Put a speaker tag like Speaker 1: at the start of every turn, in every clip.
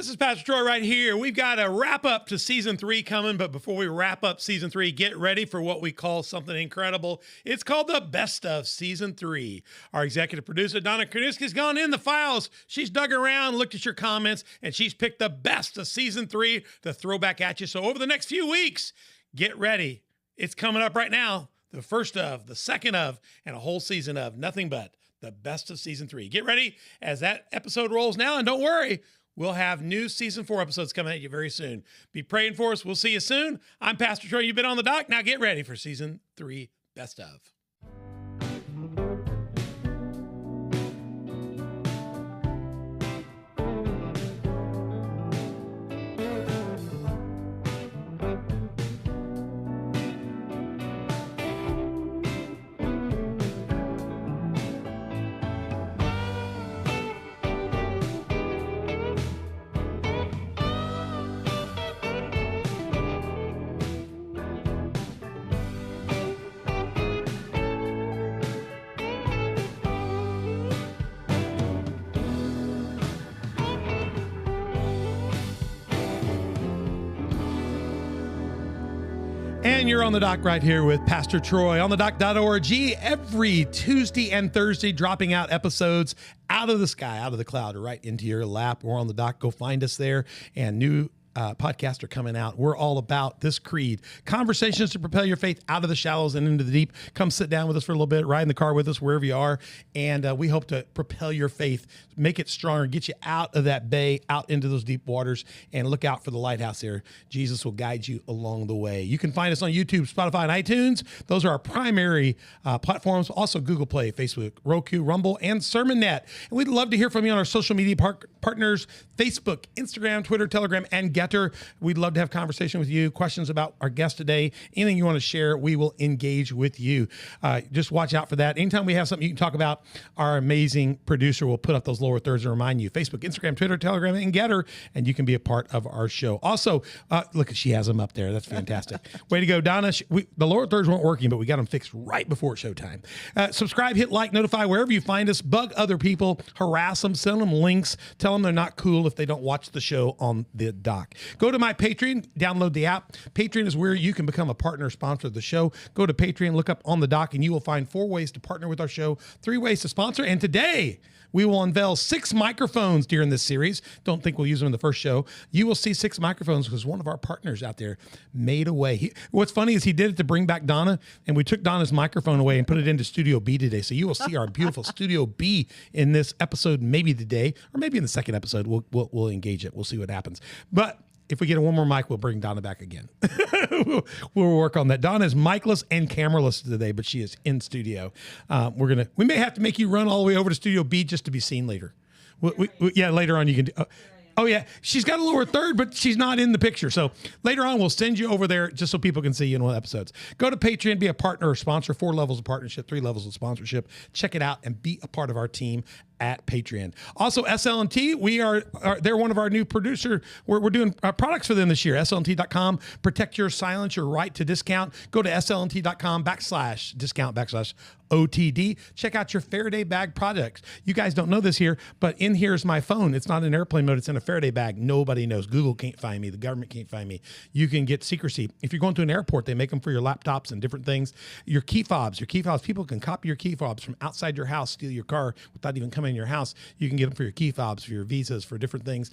Speaker 1: This is Pastor Troy right here. We've got a wrap up to season 3 coming, but before we wrap up season 3, get ready for what we call something incredible. It's called the best of season 3. Our executive producer, Donna Kranuski's gone in the files. She's dug around, looked at your comments, and she's picked the best of season 3 to throw back at you. So over the next few weeks, get ready. It's coming up right now. The first of, the second of, and a whole season of nothing but the best of season 3. Get ready as that episode rolls now, and don't worry, we'll have new season 4 episodes coming at you very soon. Be praying for us. We'll see you soon. I'm Pastor Troy. You've been on the dock. Now get ready for season 3 best of. And you're on the dock right here with Pastor Troy on the dock.org every Tuesday and Thursday, dropping out episodes out of the sky, out of the cloud, right into your lap. We're on the dock. Go find us there. And new podcasts are coming out. We're all about this creed. Conversations to propel your faith out of the shallows and into the deep. Come sit down with us for a little bit, ride in the car with us wherever you are. And we hope to propel your faith, make it stronger, get you out of that bay, out into those deep waters, and look out for the lighthouse there. Jesus will guide you along the way. You can find us on YouTube, Spotify, and iTunes. Those are our primary platforms. Also Google Play, Facebook, Roku, Rumble, and SermonNet. And we'd love to hear from you on our social media partners, Facebook, Instagram, Twitter, Telegram, and Getter. We'd love to have conversation with you, questions about our guest today, anything you want to share, we will engage with you. Just watch out for that. Anytime we have something you can talk about, our amazing producer will put up those lower thirds and remind you. Facebook, Instagram, Twitter, Telegram, and Getter, and you can be a part of our show. Also, look, she has them up there. That's fantastic. Way to go, Donna. The lower thirds weren't working, but we got them fixed right before showtime. Subscribe, hit like, notify wherever you find us. Bug other people, harass them, send them links, tell them they're not cool if they don't watch the show on the dock. Go to my Patreon, download the app. Patreon is where you can become a partner sponsor of the show. Go to Patreon, look up on the dock, and you will find 4 ways to partner with our show, 3 ways to sponsor. And today, we will unveil 6 microphones during this series. Don't think we'll use them in the first show. You will see 6 microphones because one of our partners out there made a way. What's funny is he did it to bring back Donna, and we took Donna's microphone away and put it into Studio B today. So you will see our beautiful Studio B in this episode, maybe today, or maybe in the second episode. We'll engage it. We'll see what happens. But if we get one more mic, we'll bring Donna back again. We'll work on that. Donna is micless and cameraless today, but she is in studio. We may have to make you run all the way over to Studio B just to be seen later. Later on you can do. Oh, yeah. She's got a lower third, but she's not in the picture. So later on, we'll send you over there just so people can see you in one of the episodes. Go to Patreon, be a partner or sponsor. 4 levels of partnership, 3 levels of sponsorship. Check it out and be a part of our team at Patreon. Also, SL&T, they're one of our new producer. We're doing products for them this year. SLNT.com. Protect your silence, your right to discount. Go to SLNT.com /discount /OTD. Check out your Faraday bag projects. You guys don't know this here, but in here is my phone. It's not in airplane mode. It's in a Faraday bag. Nobody knows. Google can't find me. The government can't find me. You can get secrecy. If you're going to an airport, they make them for your laptops and different things. Your key fobs. People can copy your key fobs from outside your house, steal your car without even coming in your house. You can get them for your key fobs, for your visas, for different things,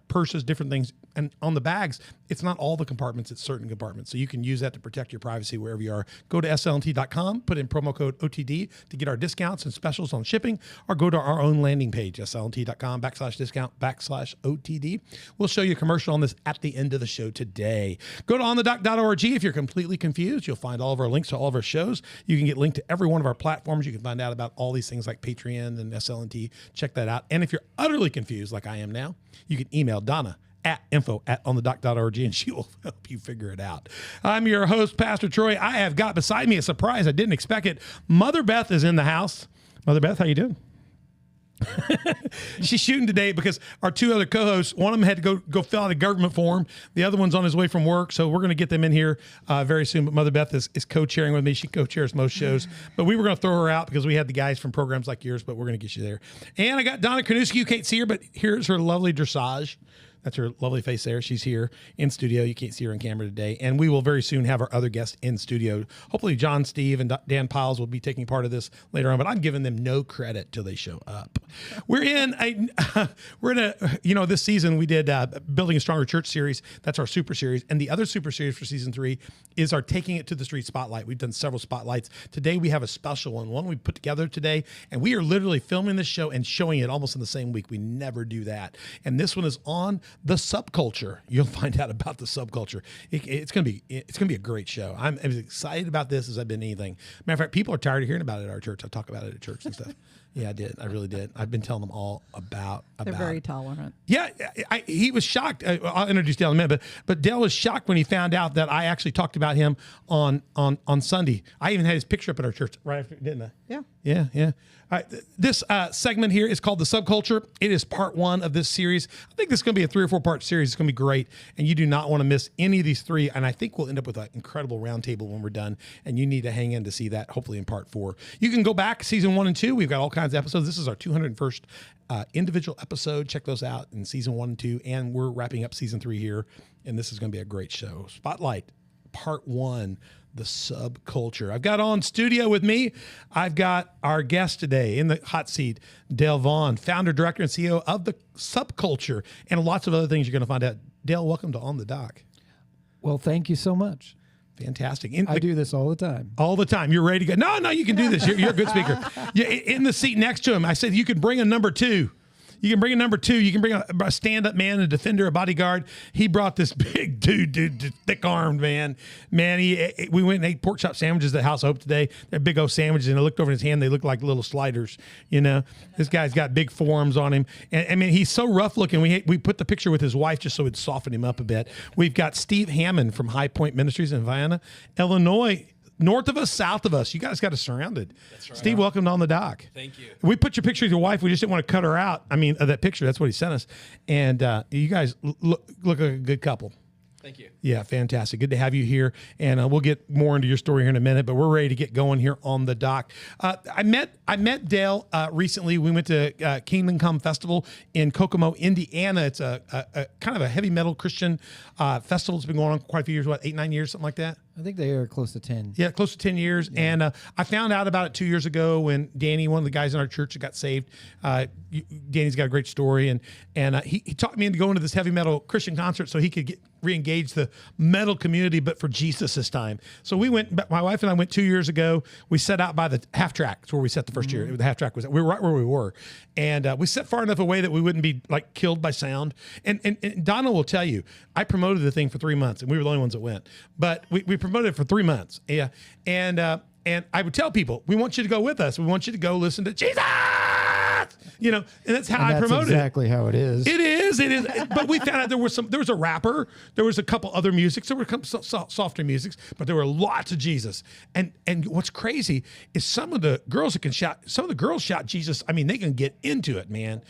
Speaker 1: purses, different things. And on the bags, it's not all the compartments, it's certain compartments. So you can use that to protect your privacy wherever you are. Go to SLNT.com, put in promo code OTD to get our discounts and specials on shipping, or go to our own landing page, SLNT.com /discount /OTD. We'll show you a commercial on this at the end of the show today. Go to onthedock.org. If you're completely confused, you'll find all of our links to all of our shows. You can get linked to every one of our platforms. You can find out about all these things like Patreon and SLNT. Check that out. And if you're utterly confused like I am now, you can email Donna at info@onthedock.org, and she will help you figure it out. I'm your host, Pastor Troy. I have got beside me a surprise. I didn't expect it. Mother Beth is in the house. Mother Beth, how you doing? She's shooting today because our 2 other co-hosts, one of them had to go fill out a government form. The other one's on his way from work, so we're going to get them in here very soon. But Mother Beth is co-chairing with me. She co-chairs most shows. But we were going to throw her out because we had the guys from programs like yours, but we're going to get you there. And I got Donna Kranuski. You can't see her, but here's her lovely dressage. That's her lovely face there. She's here in studio. You can't see her on camera today. And we will very soon have our other guests in studio. Hopefully John, Steve, and Dan Piles will be taking part of this later on, but I'm giving them no credit till they show up. We're in a, this season we did Building a Stronger Church series. That's our super series. And the other super series for season 3 is our Taking It to the Street spotlight. We've done several spotlights. Today we have a special one we put together today, and we are literally filming this show and showing it almost in the same week. We never do that. And this one is on the subculture. You'll find out about the subculture. It's gonna be a great show. I'm as excited about this as I've been anything. Matter of fact, people are tired of hearing about it at our church. I talk about it at church and stuff. Yeah, I did. I really did. I've been telling them all about.
Speaker 2: They're very tolerant.
Speaker 1: Yeah, he was shocked. I'll introduce Dale in a minute, but Dale was shocked when he found out that I actually talked about him on Sunday. I even had his picture up at our church right after, didn't I?
Speaker 2: Yeah.
Speaker 1: Yeah. All right, this segment here is called The Subculture. It is part 1 of this series. I think this is going to be a 3 or 4 part series. It's going to be great, and you do not want to miss any of these 3. And I think we'll end up with an incredible roundtable when we're done, and you need to hang in to see that, hopefully in part 4. You can go back, season 1 and 2. We've got all kinds of episodes. This is our 201st individual episode. Check those out in season 1 and 2, and we're wrapping up season 3 here, and this is going to be a great show. Spotlight, part 1. The subculture. I've got on studio with me. I've got our guest today in the hot seat, Dale Vaughn, founder, director, and CEO of the Subculture, and lots of other things you're going to find out. Dale, welcome to On the Dock.
Speaker 3: Well, thank you so much.
Speaker 1: Fantastic.
Speaker 3: I do this all the time.
Speaker 1: All the time. You're ready to go. No, you can do this. You're a good speaker. In the seat next to him, I said you could bring a number 2. You can bring a number 2. You can bring a stand-up man, a defender, a bodyguard. He brought this big dude, thick-armed man. We went and ate pork chop sandwiches at House of Hope today. They're big old sandwiches, and I looked over in his hand. They look like little sliders, This guy's got big forearms on him. And I mean, he's so rough-looking. We put the picture with his wife just so it'd soften him up a bit. We've got Steve Hammond from Highpoint Ministries in Vienna, Illinois. North of us, south of us. You guys got us surrounded.
Speaker 4: That's right.
Speaker 1: Steve, welcome to On the Dock.
Speaker 4: Thank you.
Speaker 1: We put your picture with your wife. We just didn't want to cut her out. I mean, of that picture. That's what he sent us. And you guys look like a good couple.
Speaker 4: Thank you.
Speaker 1: Yeah, fantastic. Good to have you here. And we'll get more into your story here in a minute, but we're ready to get going here on the dock. I met Dale recently. We went to Kingdom Come Festival in Kokomo, Indiana. It's a kind of a heavy metal Christian festival. It's been going on quite a few years, 8, 9 years, something like that?
Speaker 3: I think they are close to 10.
Speaker 1: Yeah, close to 10 years. Yeah. And I found out about it 2 years ago when Danny, one of the guys in our church that got saved, Danny's got a great story. And he talked me into going to this heavy metal Christian concert so he could re-engage the metal community, but for Jesus this time. So we went, my wife and I went 2 years ago. We set out by the half track. That's where we set the first year. The half track we were right where we were. And we set far enough away that we wouldn't be like killed by sound. And Donna will tell you, I promoted the thing for 3 months and we were the only ones that went, but we promoted it for 3 months. Yeah. And I would tell people, we want you to go with us. We want you to go listen to Jesus, and that's how I promoted it.
Speaker 3: That's exactly how it is.
Speaker 1: It is. But we found out there was a rapper, there was a couple other musics, there were softer musics, but there were lots of Jesus. And what's crazy is some of the girls shout Jesus. I mean, they can get into it, man.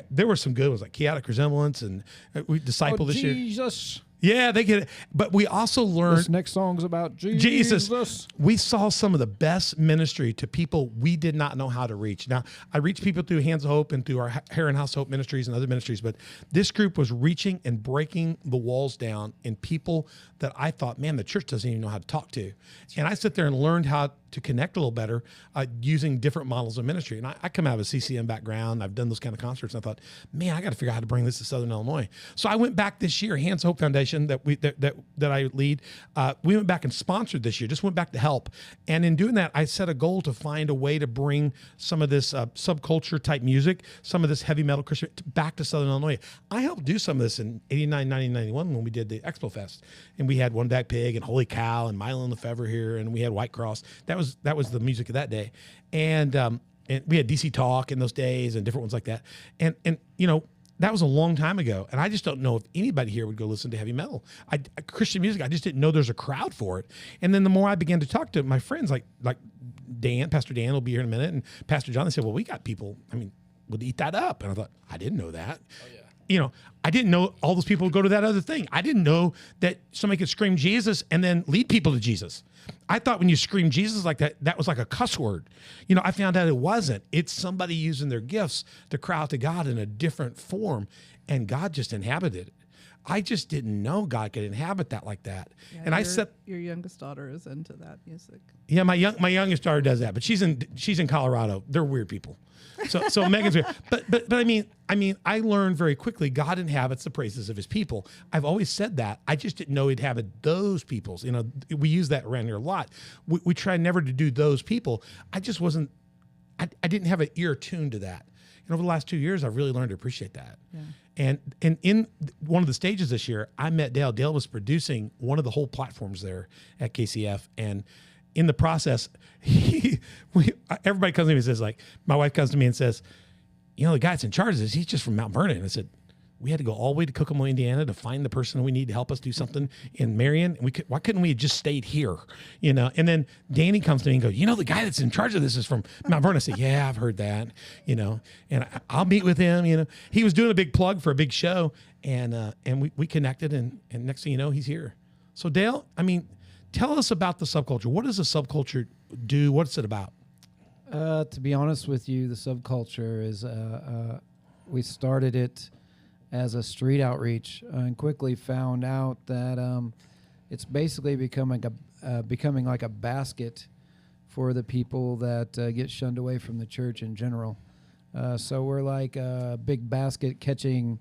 Speaker 1: There were some good ones like Chaotic Resemblance, and we discipled this year.
Speaker 3: Jesus.
Speaker 1: Yeah, they get it. But we also learned...
Speaker 3: This next song's about Jesus.
Speaker 1: We saw some of the best ministry to people we did not know how to reach. Now, I reach people through Hands of Hope and through our Hair and House Hope Ministries and other ministries, but this group was reaching and breaking the walls down in people that I thought, man, the church doesn't even know how to talk to. And I sit there and learned how to connect a little better using different models of ministry. And I come out of a CCM background. I've done those kind of concerts. And I thought, man, I got to figure out how to bring this to Southern Illinois. So I went back this year, Hands Hope Foundation that I lead. We went back and sponsored this year, just went back to help. And in doing that, I set a goal to find a way to bring some of this subculture type music, some of this heavy metal Christian back to Southern Illinois. I helped do some of this in 89, 90, 91 when we did the Expo Fest. And we had One Back Pig and Holy Cow and Milo and Lefevre here, and we had White Cross. That was the music of that day. And we had DC Talk in those days and different ones like that. And that was a long time ago. And I just don't know if anybody here would go listen to heavy metal. Christian music, I just didn't know there's a crowd for it. And then the more I began to talk to my friends, like Dan, Pastor Dan will be here in a minute, and Pastor John, they said, well, we got people, would eat that up. And I thought, I didn't know that. Oh, yeah. I didn't know all those people would go to that other thing. I didn't know that somebody could scream Jesus and then lead people to Jesus. I thought when you scream Jesus like that, that was like a cuss word. I found out it wasn't. It's somebody using their gifts to cry out to God in a different form, and God just inhabited it. I just didn't know God could inhabit that like that.
Speaker 2: Yeah,
Speaker 1: And I said,
Speaker 2: your youngest daughter is into that music.
Speaker 1: yeah, my youngest daughter does that, but she's in Colorado. They're weird people. So Megan's weird. But I mean, I learned very quickly God inhabits the praises of his people. I've always said that. I just didn't know he'd inhabit those people's. You know, we use that around here a lot. We try never to do those people. I just wasn't, I didn't have an ear tuned to that. And over the last 2 years, I've really learned to appreciate that.
Speaker 2: Yeah.
Speaker 1: And in one of the stages this year, I met Dale. Dale was producing one of the whole platforms there at KCF. And in the process, everybody comes to me and says, like, my wife comes to me and says, you know, the guy that's in charge of this, he's just from Mount Vernon. And I said, we had to go all the way to Kokomo, Indiana to find the person we need to help us do something in Marion. Why couldn't we have just stayed here? You know, and then Danny comes to me and goes, you know, the guy that's in charge of this is from Mount Vernon. I said, yeah, I've heard that, you know, and I'll meet with him. You know, he was doing a big plug for a big show, and we connected, and next thing you know, he's here. So Dale, I mean, tell us about the subculture. What does the subculture do? What's it about?
Speaker 3: To be honest with you, the subculture is, we started it as a street outreach and quickly found out that it's basically becoming like a basket for the people that get shunned away from the church in general. So we're like a big basket catching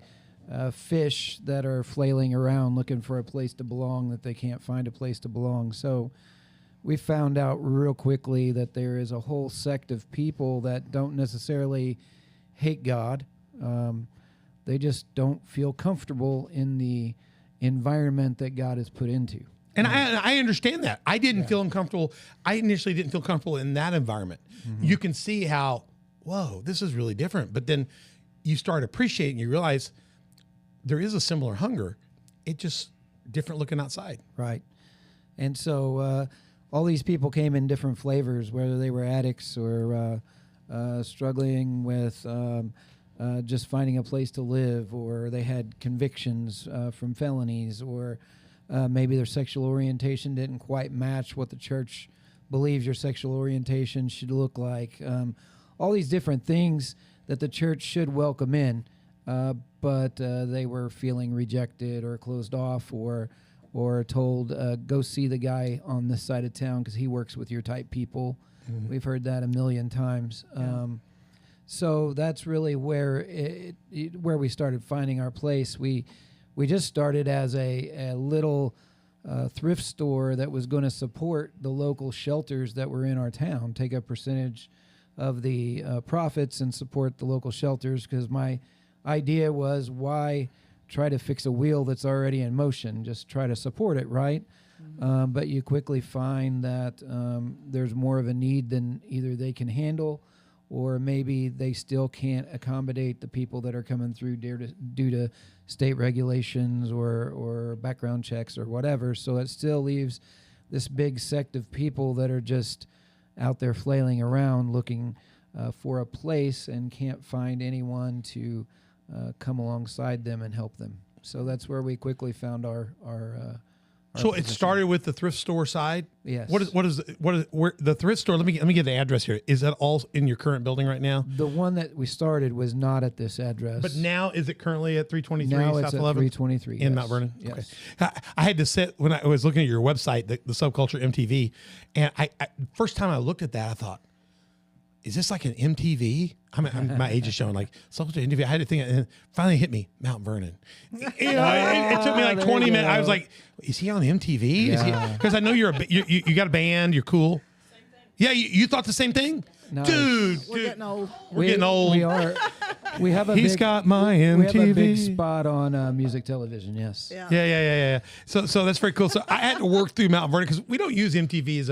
Speaker 3: fish that are flailing around looking for a place to belong that they can't find a place to belong. So we found out real quickly that there is a whole sect of people that don't necessarily hate God. They just don't feel comfortable in the environment that God has put into.
Speaker 1: And I understand that. I didn't feel uncomfortable. I initially didn't feel comfortable in that environment. Mm-hmm. You can see how, whoa, this is really different. But then you start appreciating, you realize there is a similar hunger. It just different looking outside.
Speaker 3: Right. And so all these people came in different flavors, whether they were addicts or struggling with just finding a place to live, or they had convictions from felonies, or maybe their sexual orientation didn't quite match what the church believes your sexual orientation should look like. All these different things that the church should welcome in, but they were feeling rejected or closed off, or told, go see the guy on this side of town because he works with your type people. Mm-hmm. We've heard that a million times. Yeah. So that's really where where we started finding our place. We just started as a little thrift store that was going to support the local shelters that were in our town, take a percentage of the profits and support the local shelters, because my idea was, why try to fix a wheel that's already in motion? Just try to support it, right? Mm-hmm. But you quickly find that there's more of a need than either they can handle, or maybe they still can't accommodate the people that are coming through due to state regulations or background checks or whatever. So it still leaves this big sect of people that are just out there flailing around looking for a place and can't find anyone to come alongside them and help them. So that's where we quickly found our
Speaker 1: so it started with the thrift store side.
Speaker 3: Yes.
Speaker 1: What is where the thrift store? Let me get the address here. Is that all in your current building right now?
Speaker 3: The one that we started was not at this address.
Speaker 1: But now is it currently at 323
Speaker 3: now
Speaker 1: South
Speaker 3: it's at
Speaker 1: 11th?
Speaker 3: 323
Speaker 1: In Mount Vernon?
Speaker 3: Yes.
Speaker 1: Okay. I had to sit when I was looking at your website, the Subculture MTV, and I first time I looked at that, I thought, is this like an MTV? My age is showing, like, Subculture MTV. I had to think, and it finally hit me, Mount Vernon. You know, it took me like 20 minutes. I was like, is he on MTV?
Speaker 3: Yeah.
Speaker 1: Because I know you got a band, you're cool. Same thing. Yeah, you thought the same thing?
Speaker 3: Nice.
Speaker 1: Dude.
Speaker 2: We're getting old.
Speaker 1: We're getting old.
Speaker 3: We are. We have a
Speaker 1: He's got my MTV.
Speaker 3: We have a big spot on music television, yes.
Speaker 1: Yeah. So that's very cool. So I had to work through Mount Vernon because we don't use MTV as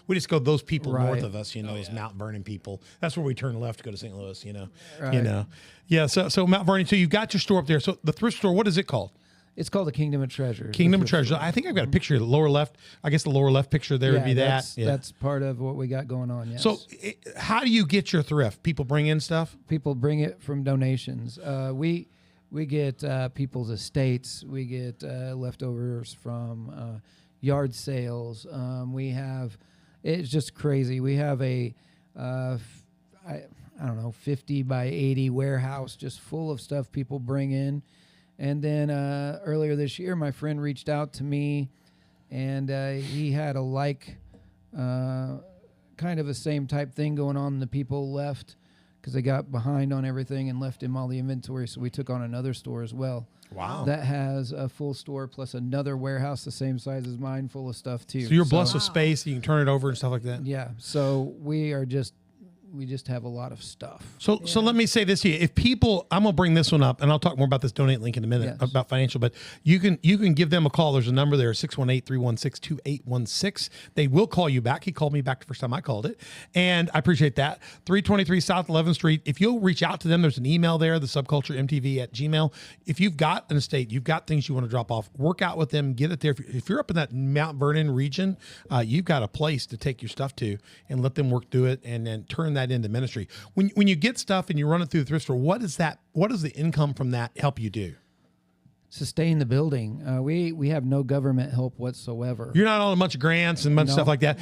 Speaker 1: we just go those people north of us, those Mount Vernon people. That's where we turn left to go to St. Louis,
Speaker 3: Right.
Speaker 1: Yeah, so Mount Vernon, so you've got your store up there. So the thrift store, what is it called?
Speaker 3: It's called the Kingdom of Treasures.
Speaker 1: Kingdom of Treasures. I think I've got a picture of the lower left. I guess the lower left picture there would be that.
Speaker 3: That's part of what we got going on, yes.
Speaker 1: So how do you get your thrift? People bring in stuff?
Speaker 3: People bring it from donations. We get people's estates. We get leftovers from yard sales. It's just crazy. We have a, I don't know, 50 by 80 warehouse just full of stuff people bring in. And then earlier this year, my friend reached out to me, and he had a kind of the same type thing going on. The people left because they got behind on everything and left him all the inventory. So we took on another store as well.
Speaker 1: Wow.
Speaker 3: That has a full store plus another warehouse the same size as mine full of stuff too.
Speaker 1: So you're blessed with space. You can turn it over and stuff like that.
Speaker 3: Yeah. So we just have a lot of stuff.
Speaker 1: So let me say this to you. If people, I'm going to bring this one up, and I'll talk more about this donate link in a minute about financial, but you can give them a call. There's a number there, 618-316-2816. They will call you back. He called me back the first time I called it, and I appreciate that. 323 South 11th Street. If you'll reach out to them, there's an email there, the subculturemtv@gmail. If you've got an estate, you've got things you want to drop off, work out with them, get it there. If you're up in that Mount Vernon region, you've got a place to take your stuff to and let them work through it and then turn that into ministry. When you get stuff and you run it through the thrift store, what does the income from that help you do?
Speaker 3: Sustain the building. We have no government help whatsoever.
Speaker 1: You're not on a bunch of grants and a bunch of stuff like that.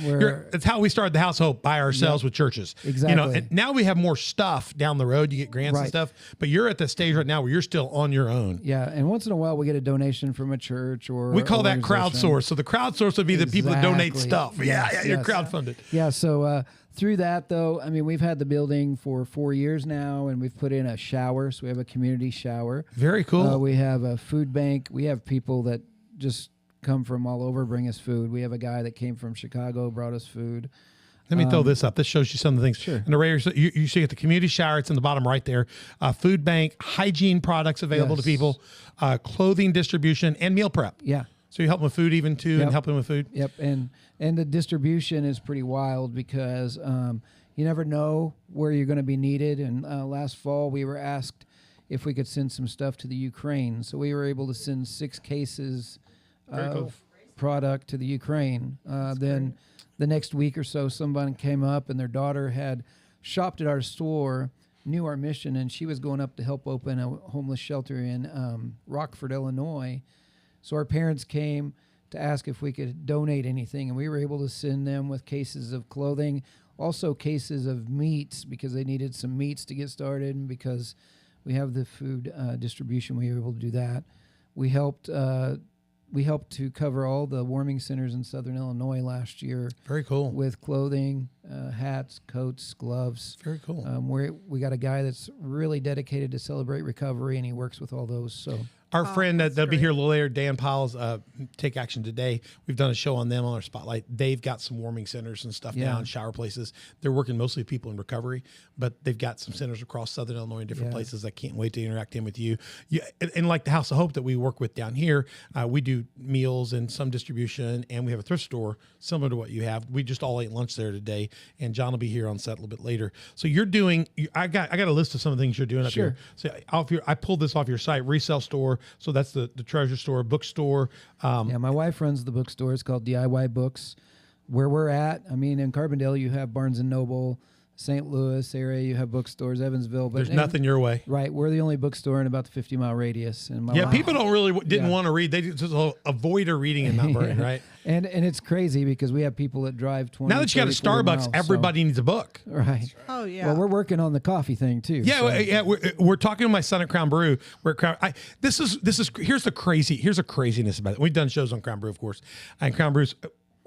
Speaker 1: It's how we started the House of Hope, by ourselves with churches.
Speaker 3: Exactly.
Speaker 1: And now we have more stuff down the road. You get grants and stuff, but you're at the stage right now where you're still on your own.
Speaker 3: Yeah, and once in a while we get a donation from a church or
Speaker 1: we call that crowdsource. So the crowdsource would be the people that donate stuff.
Speaker 3: Yes,
Speaker 1: you're crowdfunded.
Speaker 3: Yeah, so through that, though, I mean, we've had the building for 4 years now, and we've put in a shower. So we have a community shower.
Speaker 1: Very cool.
Speaker 3: We have a food bank. We have people that just come from all over, bring us food. We have a guy that came from Chicago, brought us food.
Speaker 1: Let me throw this up. This shows you some of the things.
Speaker 3: Sure.
Speaker 1: And the radar, you see at the community shower, it's in the bottom right there. Food bank, hygiene products available to people, clothing distribution, and meal prep.
Speaker 3: Yeah.
Speaker 1: So you help them with food even too, and help them with food?
Speaker 3: Yep, and the distribution is pretty wild because you never know where you're going to be needed. And last fall we were asked if we could send some stuff to the Ukraine. So we were able to send 6 cases of product to the Ukraine. Then the next week or so, someone came up and their daughter had shopped at our store, knew our mission, and she was going up to help open a homeless shelter in Rockford, Illinois. So our parents came to ask if we could donate anything, and we were able to send them with cases of clothing, also cases of meats because they needed some meats to get started, and because we have the food distribution, we were able to do that. We helped to cover all the warming centers in Southern Illinois last year.
Speaker 1: Very cool.
Speaker 3: With clothing, hats, coats, gloves.
Speaker 1: Very cool.
Speaker 3: We got a guy that's really dedicated to Celebrate Recovery, and he works with all those. So.
Speaker 1: Our friend that'll be here a little later, Dan Powell's Take Action Today. We've done a show on them on our Spotlight. They've got some warming centers and stuff down, shower places. They're working mostly with people in recovery, but they've got some centers across Southern Illinois in different places. I can't wait to interact in with you. And like the House of Hope that we work with down here, we do meals and some distribution, and we have a thrift store similar to what you have. We just all ate lunch there today, and John will be here on set a little bit later. So you're doing. I got a list of some of the things you're doing up here. So I pulled this off your site, resale store. So that's the treasure store, bookstore.
Speaker 3: My wife runs the bookstore. It's called DIY Books. Where we're at, I mean, in Carbondale, you have Barnes & Noble. St. Louis area, you have bookstores, Evansville. But
Speaker 1: there's nothing your way.
Speaker 3: Right. We're the only bookstore in about the 50-mile radius. And
Speaker 1: people didn't want to read. They just avoid reading in Mount Vernon, right?
Speaker 3: And it's crazy because we have people that drive 20
Speaker 1: Now that you got a Starbucks,
Speaker 3: miles,
Speaker 1: everybody needs a book.
Speaker 3: Right.
Speaker 2: Oh, yeah.
Speaker 3: Well, we're working on the coffee thing, too.
Speaker 1: Yeah, we're talking to my son at Crown Brew. Here's a craziness about it. We've done shows on Crown Brew, of course. And Crown Brew's...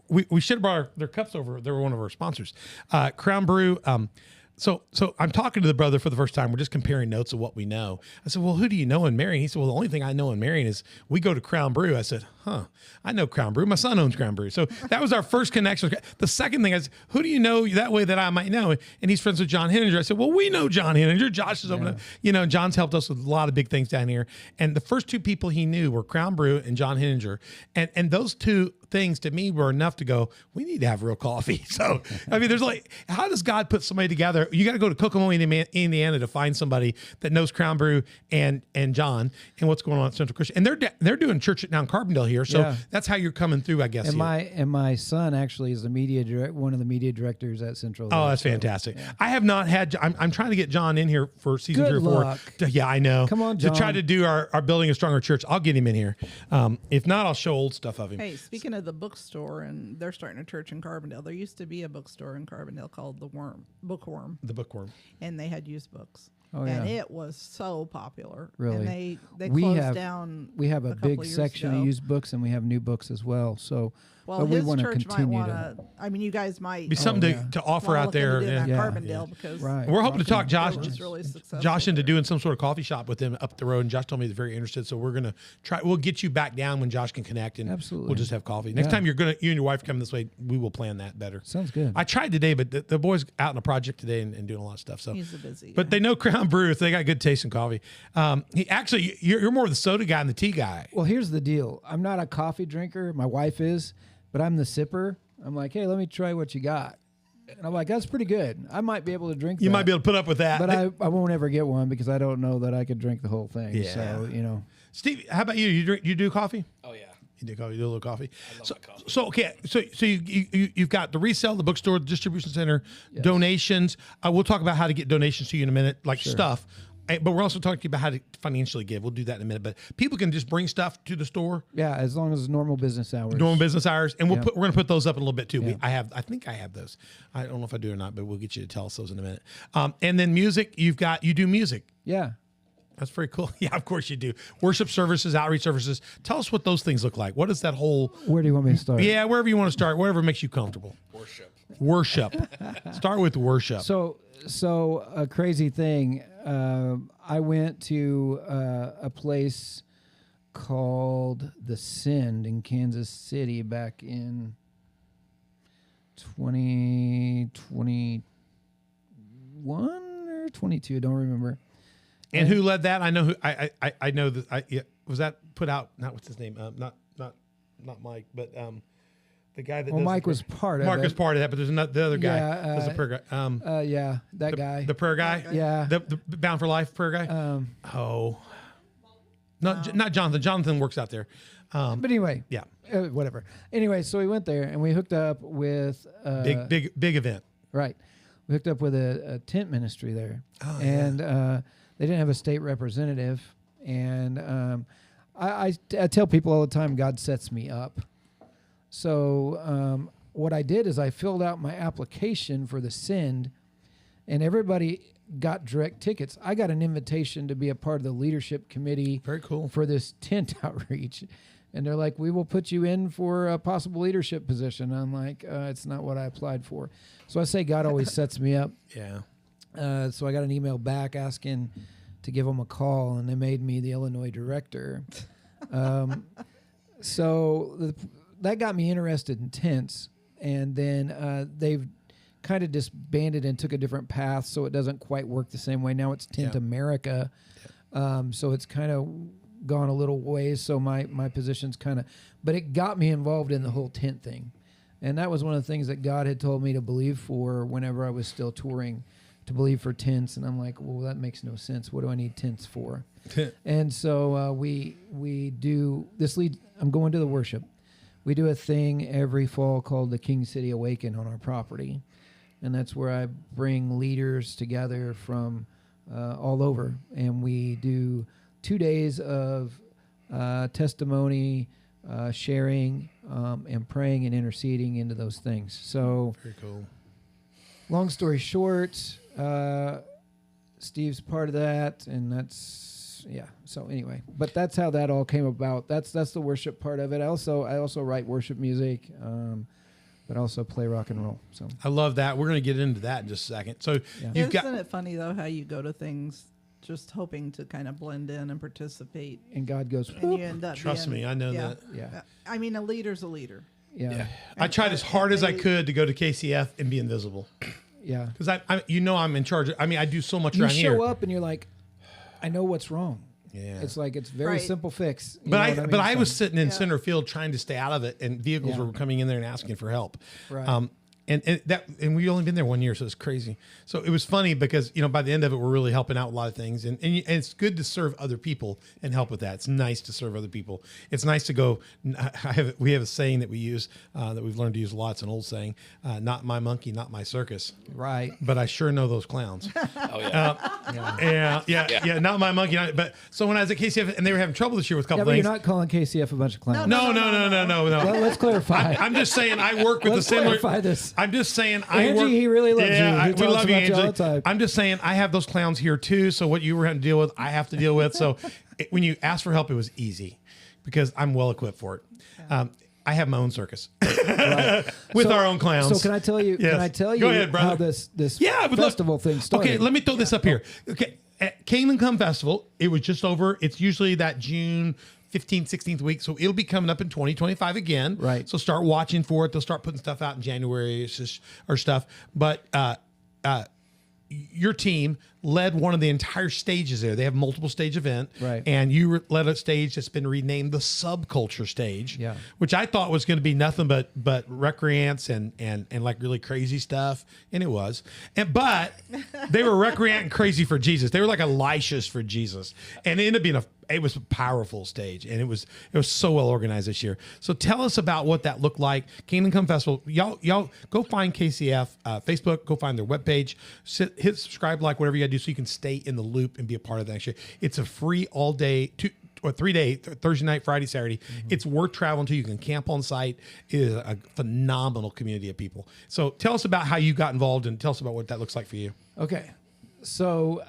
Speaker 1: We should have brought their cups over. They were one of our sponsors. Crown Brew. So I'm talking to the brother for the first time. We're just comparing notes of what we know. I said, well, who do you know in Marion? He said, well, the only thing I know in Marion is we go to Crown Brew. I said, I know Crown Brew. My son owns Crown Brew. So that was our first connection. The second thing is, who do you know that way that I might know? And he's friends with John Henninger. I said, well, we know John Henninger. Josh is open. John's helped us with a lot of big things down here. And the first 2 people he knew were Crown Brew and John Henninger. And those 2 things to me were enough to go, we need to have real coffee. So, I mean, there's how does God put somebody together? You got to go to Kokomo, Indiana to find somebody that knows Crown Brew and John and what's going on at Central Christian. And they're doing church at down Carbondale here. So that's how you're coming through, I guess.
Speaker 3: And my son actually is one of the media directors at Central.
Speaker 1: Oh, that's fantastic. Yeah. I have not had, I'm trying to get John in here for season 3 or 4. Yeah, I know.
Speaker 3: Come on, John.
Speaker 1: To try to do our Building a Stronger Church. I'll get him in here. If not, I'll show old stuff of him.
Speaker 2: Hey, speaking of the bookstore, and they're starting a church in Carbondale. There used to be a bookstore in Carbondale called the Bookworm.
Speaker 1: The Bookworm.
Speaker 2: And they had used books.
Speaker 3: Oh,
Speaker 2: and
Speaker 3: yeah.
Speaker 2: it was so popular.
Speaker 3: Really?
Speaker 2: And they
Speaker 3: We
Speaker 2: closed
Speaker 3: have-
Speaker 2: down.
Speaker 3: We have a
Speaker 2: couple
Speaker 3: big
Speaker 2: of years
Speaker 3: section
Speaker 2: ago.
Speaker 3: of used books, and we have new books as well. So,
Speaker 2: Well,
Speaker 3: but we
Speaker 2: his
Speaker 3: want to
Speaker 2: church might
Speaker 3: continue
Speaker 2: want
Speaker 3: to.
Speaker 2: to. I mean, you guys might
Speaker 1: Be something
Speaker 3: yeah.
Speaker 1: to offer
Speaker 2: wanna
Speaker 1: out
Speaker 2: look into
Speaker 1: there.
Speaker 2: doing that
Speaker 3: Yeah.
Speaker 2: Carbondale because
Speaker 3: Right.
Speaker 1: We're hoping to talk
Speaker 3: Rocking-
Speaker 1: Josh,
Speaker 2: it was really successful.
Speaker 1: Josh into
Speaker 2: there.
Speaker 1: doing some sort of coffee shop with him up the road. And Josh told me he's very interested. So we're going to try. We'll get you back down when Josh can connect, and
Speaker 3: Absolutely.
Speaker 1: we'll just have coffee. Next
Speaker 3: Yeah.
Speaker 1: time you and your wife come this way, we will plan that better.
Speaker 3: Sounds good.
Speaker 1: I tried today, but the boys out on a project today and doing a lot of stuff. So
Speaker 2: He's a busy.
Speaker 1: But they know Crown Brew, so they got good taste in coffee. He actually, you're more of the soda guy and the tea guy.
Speaker 3: Well, here's the deal. I'm not a coffee drinker. My wife is, but I'm the sipper. I'm like, hey, let me try what you got. And I'm like, that's pretty good. I might be able to drink
Speaker 1: You
Speaker 3: that.
Speaker 1: might be able to put up with that.
Speaker 3: But I won't ever get one because I don't know that I could drink the whole thing.
Speaker 1: Yeah.
Speaker 3: So, you know.
Speaker 1: Steve, how about you? You do coffee?
Speaker 4: Oh yeah.
Speaker 1: You do coffee. You do a little coffee.
Speaker 4: I love
Speaker 1: So,
Speaker 4: my coffee.
Speaker 1: so okay. So you've got the resale, the bookstore, the distribution center, donations. We'll talk about how to get donations to you in a minute, like stuff. But we're also talking about how to financially give. We'll do that in a minute. But people can just bring stuff to the store,
Speaker 3: Yeah, as long as it's normal business hours.
Speaker 1: normal business hours, and we're
Speaker 3: Yeah.
Speaker 1: going to put those up in a little bit too.
Speaker 3: Yeah.
Speaker 1: I think I have those. I don't know if I do or not, but we'll get you to tell us those in a minute. And then music. You do music.
Speaker 3: Yeah.
Speaker 1: That's very cool. Yeah, of course you do. Worship services, outreach services. Tell us what those things look like. What is that whole?
Speaker 3: Where do you want me to start?
Speaker 1: Yeah, wherever you want to start, wherever makes you comfortable. Worship. Start with worship.
Speaker 3: So a crazy thing. I went to a place called The Send in Kansas City back in 2021 or 22. I don't remember.
Speaker 1: And who led that? I know who. I know that. Was that put out? Not what's his name? Not Mike, but the guy that.
Speaker 3: Well,
Speaker 1: does
Speaker 3: Mike
Speaker 1: the
Speaker 3: was part of
Speaker 1: Mark
Speaker 3: it.
Speaker 1: was part of that, but there's not the other guy.
Speaker 3: Yeah,
Speaker 1: There's the prayer guy.
Speaker 3: Yeah, that guy.
Speaker 1: The prayer guy.
Speaker 3: Yeah.
Speaker 1: The Bound for Life prayer guy. Not Jonathan. Jonathan works out there.
Speaker 3: But anyway,
Speaker 1: Yeah.
Speaker 3: Whatever. Anyway, so we went there and we hooked up with
Speaker 1: Big event.
Speaker 3: right. We hooked up with a tent ministry there,
Speaker 1: Oh,
Speaker 3: and they didn't have a state representative. And I tell people all the time, God sets me up. So what I did is I filled out my application for the Send, and everybody got direct tickets. I got an invitation to be a part of the leadership committee.
Speaker 1: Very cool.
Speaker 3: For this tent outreach. And they're like, we will put you in for a possible leadership position. I'm like, it's not what I applied for. So I say God always sets me up.
Speaker 1: Yeah.
Speaker 3: So I got an email back asking to give them a call, and they made me the Illinois director. That got me interested in tents. And then they've kind of disbanded and took a different path, so it doesn't quite work the same way. Now it's Tent America. So it's kind of gone a little ways, so my position's kind of, but it got me involved in the whole tent thing. And that was one of the things that God had told me to believe for whenever I was still touring, to believe for tents. And I'm like, well, that makes no sense. What do I need tents for? And so we do this lead. I'm going to the worship. We do a thing every fall called the King City Awaken on our property. And that's where I bring leaders together from all over. And we do 2 days of testimony, sharing, and praying and interceding into those things. So,
Speaker 1: Very cool.
Speaker 3: long story short, Steve's part of that, and that's So anyway, but that's how that all came about. That's the worship part of it. I also write worship music, but also play rock and roll. So
Speaker 1: I love that. We're going to get into that in just a second. So you've
Speaker 2: Isn't it funny though how you go to things just hoping to kind of blend in and participate,
Speaker 3: and God goes,
Speaker 2: and you end up
Speaker 1: Trust
Speaker 2: being,
Speaker 1: me, I know
Speaker 2: yeah.
Speaker 1: that.
Speaker 3: yeah,
Speaker 2: I mean, a leader's a leader.
Speaker 3: yeah,
Speaker 1: I tried as hard as I could to go to KCF and be invisible
Speaker 3: yeah.
Speaker 1: because I'm in charge. I do so much
Speaker 3: You
Speaker 1: around
Speaker 3: show
Speaker 1: here.
Speaker 3: up and you're like, I know what's wrong.
Speaker 1: Yeah.
Speaker 3: It's like it's very
Speaker 2: Right.
Speaker 3: simple fix. You
Speaker 1: But
Speaker 3: know
Speaker 1: I
Speaker 3: what mean?
Speaker 1: I was
Speaker 3: So-
Speaker 1: sitting in center field trying to stay out of it, and vehicles
Speaker 3: Yeah.
Speaker 1: were coming in there and asking for help.
Speaker 3: Right.
Speaker 1: And we only been there 1 year, so it's crazy. So it was funny because by the end of it, we're really helping out a lot of things, and it's good to serve other people and help with that. It's nice to serve other people. It's nice to go. We have a saying that we use that we've learned to use a lot. It's an old saying: "Not my monkey, not my circus."
Speaker 3: right.
Speaker 1: But I sure know those clowns.
Speaker 4: Oh yeah.
Speaker 1: Yeah. Not my monkey. But so when I was at KCF and they were having trouble this year with a
Speaker 3: Yeah,
Speaker 1: couple
Speaker 3: but
Speaker 1: things.
Speaker 3: you're not calling KCF a bunch of clowns.
Speaker 1: No.
Speaker 3: Well, let's clarify.
Speaker 1: I'm just saying I work with
Speaker 3: Let's
Speaker 1: the similar.
Speaker 3: clarify this.
Speaker 1: I'm just saying.
Speaker 3: Angie, he really loves you. He
Speaker 1: we
Speaker 3: talks
Speaker 1: love you,
Speaker 3: about you all
Speaker 1: Angie.
Speaker 3: the time.
Speaker 1: I'm just saying I have those clowns here too. So what you were having to deal with, I have to deal with. So when you asked for help, it was easy because I'm well equipped for it. I have my own circus with our own clowns.
Speaker 3: So can I tell you?
Speaker 1: Yes.
Speaker 3: Can I tell you
Speaker 1: Go ahead, brother.
Speaker 3: how this
Speaker 1: but look-
Speaker 3: festival thing started?
Speaker 1: Okay, let me throw this up here. Okay, at Kingdom Come Festival, it was just over. It's usually that June 15th, 16th week. So it'll be coming up in 2025 again.
Speaker 3: Right.
Speaker 1: So start watching for it. They'll start putting stuff out in January or stuff. But your team led one of the entire stages there. They have multiple stage event.
Speaker 3: Right.
Speaker 1: And you led a stage that's been renamed the Subculture stage.
Speaker 3: Yeah.
Speaker 1: Which I thought was going to be nothing but recreants and like really crazy stuff. And it was. But they were recreant and crazy for Jesus. They were like Elishas for Jesus. And it ended up being it was a powerful stage, and it was so well organized this year. So tell us about what that looked like. Kingdom Come Festival. Y'all go find KCF Facebook. Go find their webpage. Hit subscribe, like whatever you got to do, so you can stay in the loop and be a part of that next year. It's a free all day 3-day Thursday night, Friday, Saturday. Mm-hmm. It's worth traveling to. You can camp on site. It is a phenomenal community of people. So tell us about how you got involved, and tell us about what that looks like for you.
Speaker 3: Okay, so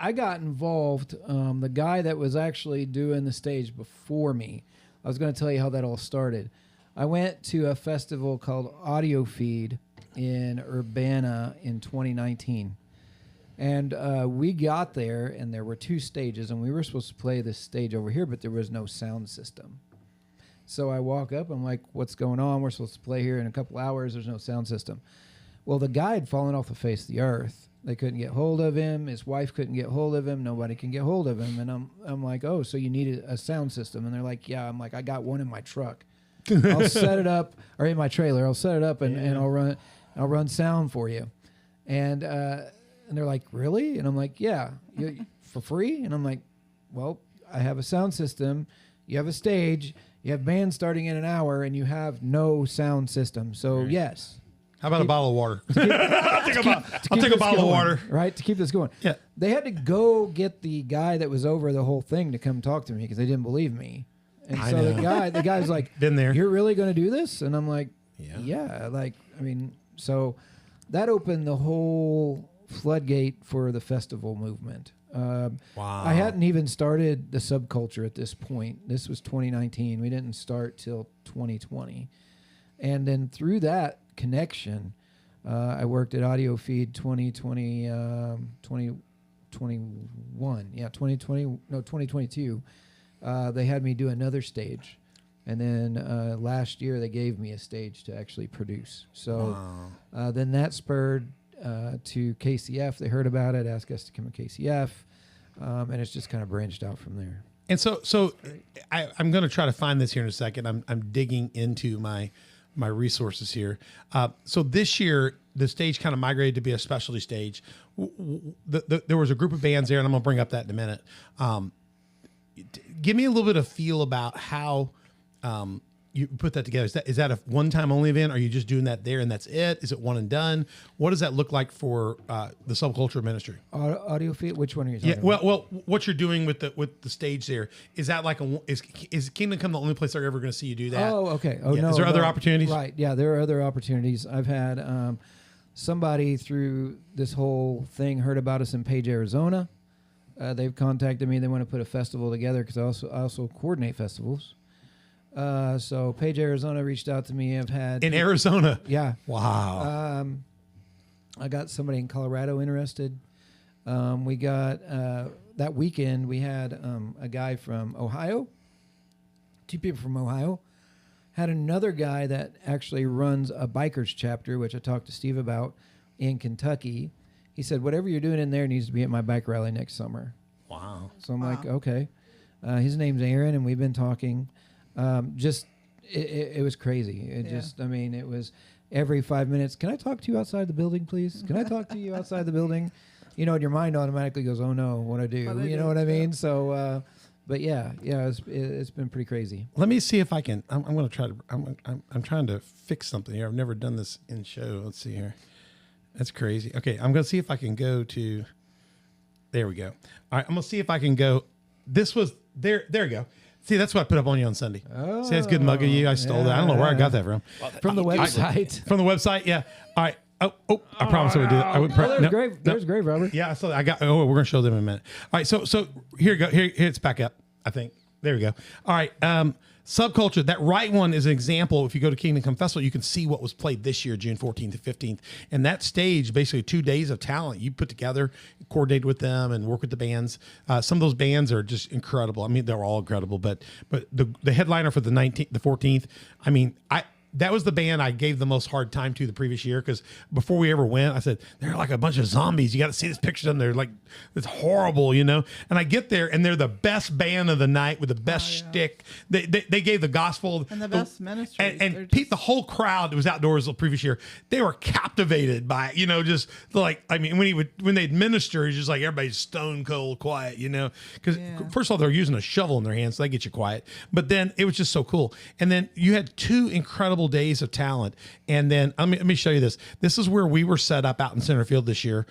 Speaker 3: I got involved. The guy that was actually doing the stage before me, I was going to tell you how that all started. I went to a festival called Audio Feed in Urbana in 2019. And we got there, and there were 2 stages, and we were supposed to play this stage over here, but there was no sound system. So I walk up, I'm like, what's going on? We're supposed to play here in a couple hours. There's no sound system. Well, the guy had fallen off the face of the earth. They couldn't get hold of him. His wife couldn't get hold of him. Nobody can get hold of him. And I'm like, oh, so you need a sound system? And they're like, yeah. I'm like, I got one in my truck. I'll set it up, or in my trailer. I'll set it up and I'll run sound for you. And they're like, really? And I'm like, yeah, for free? And I'm like, well, I have a sound system. You have a stage. You have bands starting in an hour, and you have no sound system. So yes.
Speaker 1: How about a bottle of water? I'll take a bottle
Speaker 3: going,
Speaker 1: of water.
Speaker 3: Right, to keep this going.
Speaker 1: Yeah.
Speaker 3: They had to go get the guy that was over the whole thing to come talk to me because they didn't believe me. And
Speaker 1: I
Speaker 3: so
Speaker 1: know.
Speaker 3: the guy's like,
Speaker 1: Been there.
Speaker 3: You're really going to do this? And I'm like,
Speaker 1: Yeah.
Speaker 3: Like, I mean, so that opened the whole floodgate for the festival movement.
Speaker 1: Wow.
Speaker 3: I hadn't even started the Subculture at this point. This was 2019. We didn't start till 2020. And then through that connection, I worked at Audio Feed 2022. They had me do another stage. And then last year they gave me a stage to actually produce. So then that spurred to KCF. They heard about it, asked us to come to KCF. And it's just kind of branched out from there.
Speaker 1: And so I'm going to try to find this here in a second. I'm digging into my resources here. So this year, the stage kind of migrated to be a specialty stage. There was a group of bands there, and I'm going to bring up that in a minute. Give me a little bit of feel about how you put that together. Is that a one-time only event? Are you just doing that there and that's it? Is it one and done? What does that look like for the Subculture ministry?
Speaker 3: Audio Feed? Which one are you talking about?
Speaker 1: Well, what you're doing with the stage there, is that like is Kingdom Come the only place they're ever going to see you do that?
Speaker 3: Oh, okay. Oh, no.
Speaker 1: Is there other opportunities?
Speaker 3: Right. Yeah, there are other opportunities. I've had somebody through this whole thing heard about us in Page, Arizona. They've contacted me. They want to put a festival together because I also coordinate festivals. So Page, Arizona reached out to me. I've had
Speaker 1: In Arizona?
Speaker 3: Yeah.
Speaker 1: Wow.
Speaker 3: I got somebody in Colorado interested. We got that weekend we had a guy from Ohio, 2 people from Ohio, had another guy that actually runs a bikers chapter, which I talked to Steve about in Kentucky. He said, whatever you're doing in there needs to be at my bike rally next summer.
Speaker 1: Wow.
Speaker 3: So I'm like, okay. His name's Aaron, and we've been talking. It was crazy. It was every 5 minutes. Can I talk to you outside the building, please? Can I talk to you outside the building? You know, and your mind automatically goes, oh no, what do I do? You know what I mean? So, but yeah, it's been pretty crazy.
Speaker 1: Let me see if I can. I'm going to try to. I'm trying to fix something here. I've never done this in show. Let's see here. That's crazy. Okay, I'm going to see if I can go to. There we go. All right, I'm going to see if I can go. This was there. There we go. See, that's what I put up on you on Sunday.
Speaker 3: Oh,
Speaker 1: See, that's a good mug of you. I stole that. I don't know where I got that from.
Speaker 3: From the website.
Speaker 1: From the website, yeah. All right. Oh! I promise I would do that. I would.
Speaker 3: There's grave robber.
Speaker 1: Yeah, I saw that. I got. Oh, we're gonna show them in a minute. All right. So here you go. Here it's back up. I think. There we go. All right. Subculture. That right one is an example. If you go to Kingdom Come Festival, you can see what was played this year, June 14th to 15th. And that stage, basically 2 days of talent you put together, coordinate with them, and work with the bands. Some of those bands are just incredible. I mean, they're all incredible. But the headliner for the 14th. I mean, that was the band I gave the most hard time to the previous year, because before we ever went, I said, they're like a bunch of zombies. You got to see this picture of them. They're like, it's horrible, you know? And I get there, and they're the best band of the night with the best shtick. They gave the gospel.
Speaker 2: And the best ministries.
Speaker 1: And the whole crowd that was outdoors the previous year, they were captivated by it, you know, just like, I mean, when they'd minister, it's just like everybody's stone cold quiet, you know? Because first of all, they're using a shovel in their hands, so they get you quiet. But then it was just so cool. And then you had 2 incredible days of talent. And then let me show you this. This is where we were set up out in center field this year.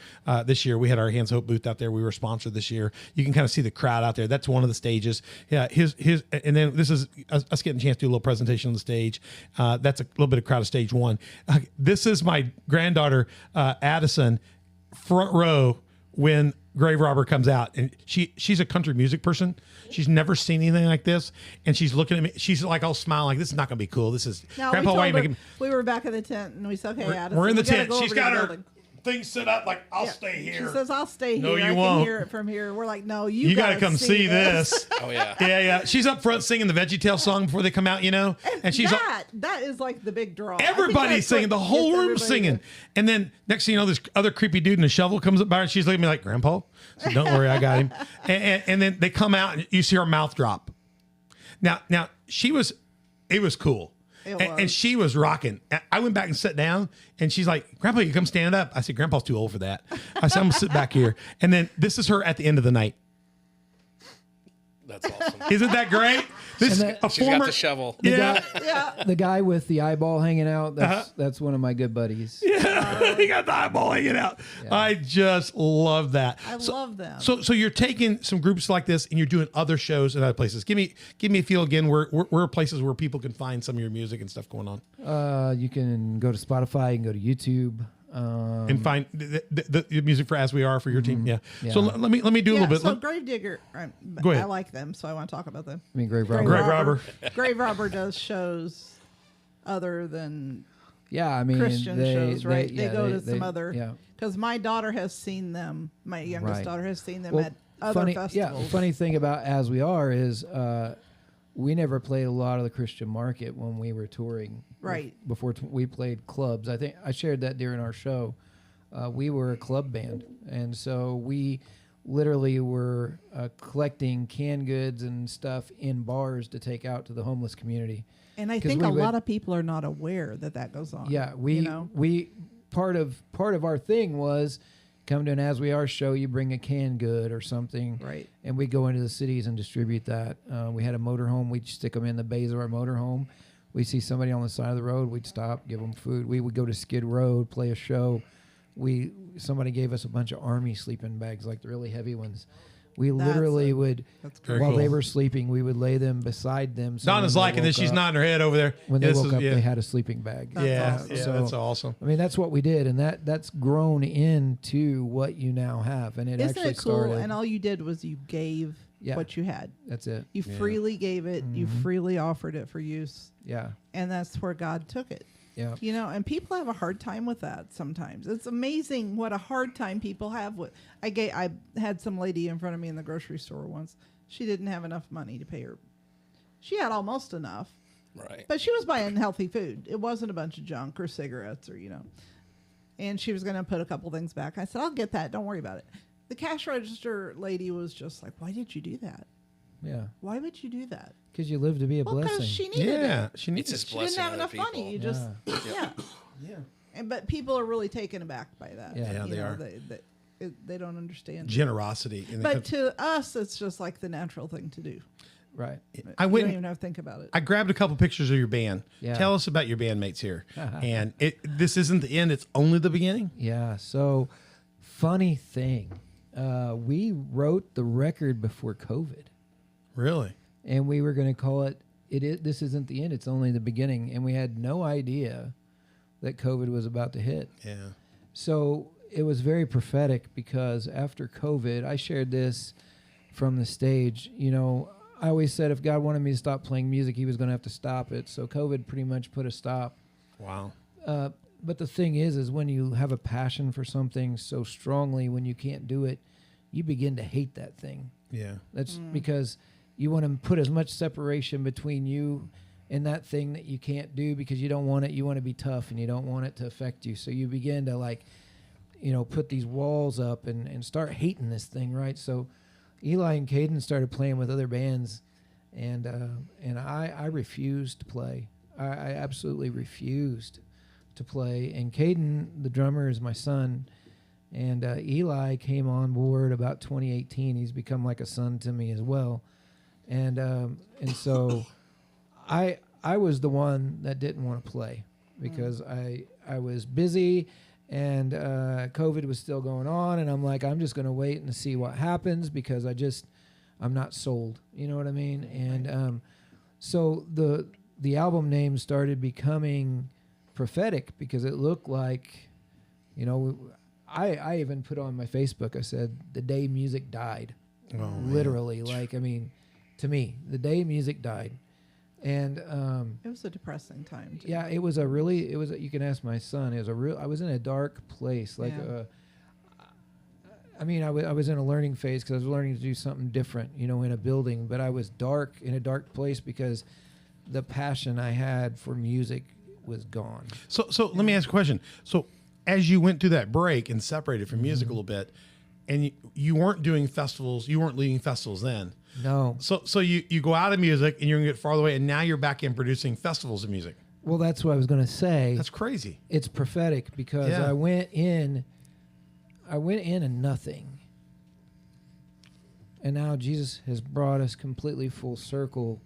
Speaker 1: This year we had our Hands Hope booth out there. We were sponsored this year. You can kind of see the crowd out there. That's one of the stages. Yeah, and then this is us getting a chance to do a little presentation on the stage. That's a little bit of crowd of stage 1. This is my granddaughter, Addison, front row when Grave Robber comes out, and she's a country music person. She's never seen anything like this, and she's looking at me. She's like all smiling, like, this is not going to be cool. This is Grandpa. Why are you making?
Speaker 2: We were back in the tent, and we said, "Okay, Addison,
Speaker 1: we're in the tent."
Speaker 2: Go
Speaker 1: she's got her thing set up like, I'll stay here.
Speaker 2: She says, I'll stay here.
Speaker 1: No, you
Speaker 2: I
Speaker 1: won't.
Speaker 2: can hear it from here. We're like, no, you
Speaker 1: got to come see this.
Speaker 4: Oh yeah.
Speaker 1: Yeah. She's up front singing the VeggieTale song before they come out, you know.
Speaker 2: And she's that is like the big draw.
Speaker 1: Everybody's singing, the whole room singing. And then next thing you know, this other creepy dude in a shovel comes up by her, and she's looking at me like, Grandpa. So don't worry, I got him. And then they come out, and you see her mouth drop. Now it was cool. And she was rocking. I went back and sat down, and she's like, Grandpa, you come stand up. I said, Grandpa's too old for that. I said, I'm going to sit back here. And then this is her at the end of the night.
Speaker 4: That's awesome.
Speaker 1: Isn't that great? This
Speaker 4: she's got the shovel.
Speaker 3: The guy with the eyeball hanging out, that's one of my good buddies.
Speaker 1: Yeah, he got the eyeball hanging out. Yeah. I just love that.
Speaker 2: I love them.
Speaker 1: So you're taking some groups like this, and you're doing other shows in other places. Give me a feel again. Where are places where people can find some of your music and stuff going on?
Speaker 3: You can go to Spotify, you can go to YouTube.
Speaker 1: And find the music for As We Are for your team. Yeah. So let me do a little bit.
Speaker 2: So Gravedigger,
Speaker 1: go ahead.
Speaker 2: I like them, so I want to talk about them.
Speaker 3: I mean, Grave Robber.
Speaker 1: Grave Robber.
Speaker 2: Grave Robber does shows other than
Speaker 3: Christian
Speaker 2: shows, right? They go to some other.
Speaker 3: Yeah.
Speaker 2: Because my daughter has seen them. My youngest daughter has seen them at other festivals.
Speaker 3: Yeah. The funny thing about As We Are is we never played a lot of the Christian market when we were touring.
Speaker 2: Right.
Speaker 3: Before we played clubs. I think I shared that during our show. We were a club band. And so we literally were collecting canned goods and stuff in bars to take out to the homeless community.
Speaker 2: And I think a lot of people are not aware that goes on.
Speaker 3: Yeah. We part of our thing was come to an As We Are show, you bring a canned good or something.
Speaker 2: Right.
Speaker 3: And we go into the cities and distribute that. We had a motorhome. We'd stick them in the bays of our motorhome. We'd see somebody on the side of the road. We'd stop, give them food. We would go to Skid Road, play a show. Somebody gave us a bunch of army sleeping bags, like the really heavy ones. We literally would, while they were sleeping, we would lay them beside them. So
Speaker 1: Donna's liking this. She's nodding her head over there.
Speaker 3: When they woke up, they had a sleeping bag.
Speaker 1: That's awesome. That's awesome.
Speaker 3: I mean, that's what we did, and that's grown into what you now have. And
Speaker 2: Isn't it cool? And all you did was you gave what you had.
Speaker 3: That's it.
Speaker 2: You freely gave it. Mm-hmm. You freely offered it for use.
Speaker 3: Yeah.
Speaker 2: And that's where God took it.
Speaker 3: Yeah.
Speaker 2: You know, and people have a hard time with that sometimes. It's amazing what a hard time people have with. I had some lady in front of me in the grocery store once. She didn't have enough money to pay her. She had almost enough.
Speaker 4: Right.
Speaker 2: But she was buying healthy food. It wasn't a bunch of junk or cigarettes or, And she was going to put a couple things back. I said, I'll get that. Don't worry about it. The cash register lady was just like, why did you do that?
Speaker 3: Yeah.
Speaker 2: Why would you do that?
Speaker 3: Because you live to be a blessing.
Speaker 2: Because she needed it.
Speaker 1: She needs
Speaker 4: it.
Speaker 2: She didn't have enough money. You just, But people are really taken aback by that.
Speaker 3: Yeah,
Speaker 1: they are.
Speaker 2: They don't understand
Speaker 1: generosity.
Speaker 2: But to us, it's just like the natural thing to do.
Speaker 3: Right.
Speaker 2: You don't even have to think about it.
Speaker 1: I grabbed a couple pictures of your band.
Speaker 3: Yeah.
Speaker 1: Tell us about your bandmates here. And this isn't the end. It's only the beginning.
Speaker 3: Yeah. So, funny thing. We wrote the record before COVID.
Speaker 1: Really?
Speaker 3: and we were going to call it. This isn't the end. It's only the beginning. And we had no idea that COVID was about to hit.
Speaker 1: Yeah.
Speaker 3: So it was very prophetic, because after COVID, I shared this from the stage. You know, I always said if God wanted me to stop playing music, he was going to have to stop it. So COVID pretty much put a stop.
Speaker 1: Wow.
Speaker 3: But the thing is when you have a passion for something so strongly, when you can't do it, you begin to hate that thing.
Speaker 1: Yeah.
Speaker 3: That's because you want to put as much separation between you and that thing that you can't do, because you don't want it. You want to be tough, and you don't want it to affect you. So you begin to put these walls up and start hating this thing, right? So Eli and Caden started playing with other bands, and I refused to play. I absolutely refused to play. And Caden, the drummer, is my son, and Eli came on board about 2018. He's become like a son to me as well, and so I was the one that didn't want to play, because I was busy. And COVID was still going on, and I'm like, I'm just going to wait and see what happens, because I'm not sold. You know what I mean? And so the album name started becoming prophetic, because it looked like, I even put on my Facebook, I said, the day music died.
Speaker 1: Oh,
Speaker 3: literally, to me, the day music died. And
Speaker 2: it was a depressing time too.
Speaker 3: yeah, you can ask my son. I was in a dark place. I was in a learning phase, because I was learning to do something different, in a building. But I was in a dark place, because the passion I had for music was gone.
Speaker 1: So let me ask a question. So as you went through that break and separated from music a little bit, and you weren't doing festivals, you weren't leading festivals then.
Speaker 3: No.
Speaker 1: So you go out of music, and you're going to get farther away, and now you're back in producing festivals of music.
Speaker 3: Well, that's what I was going to say.
Speaker 1: That's crazy.
Speaker 3: It's prophetic, because I went in and nothing. And now Jesus has brought us completely full circle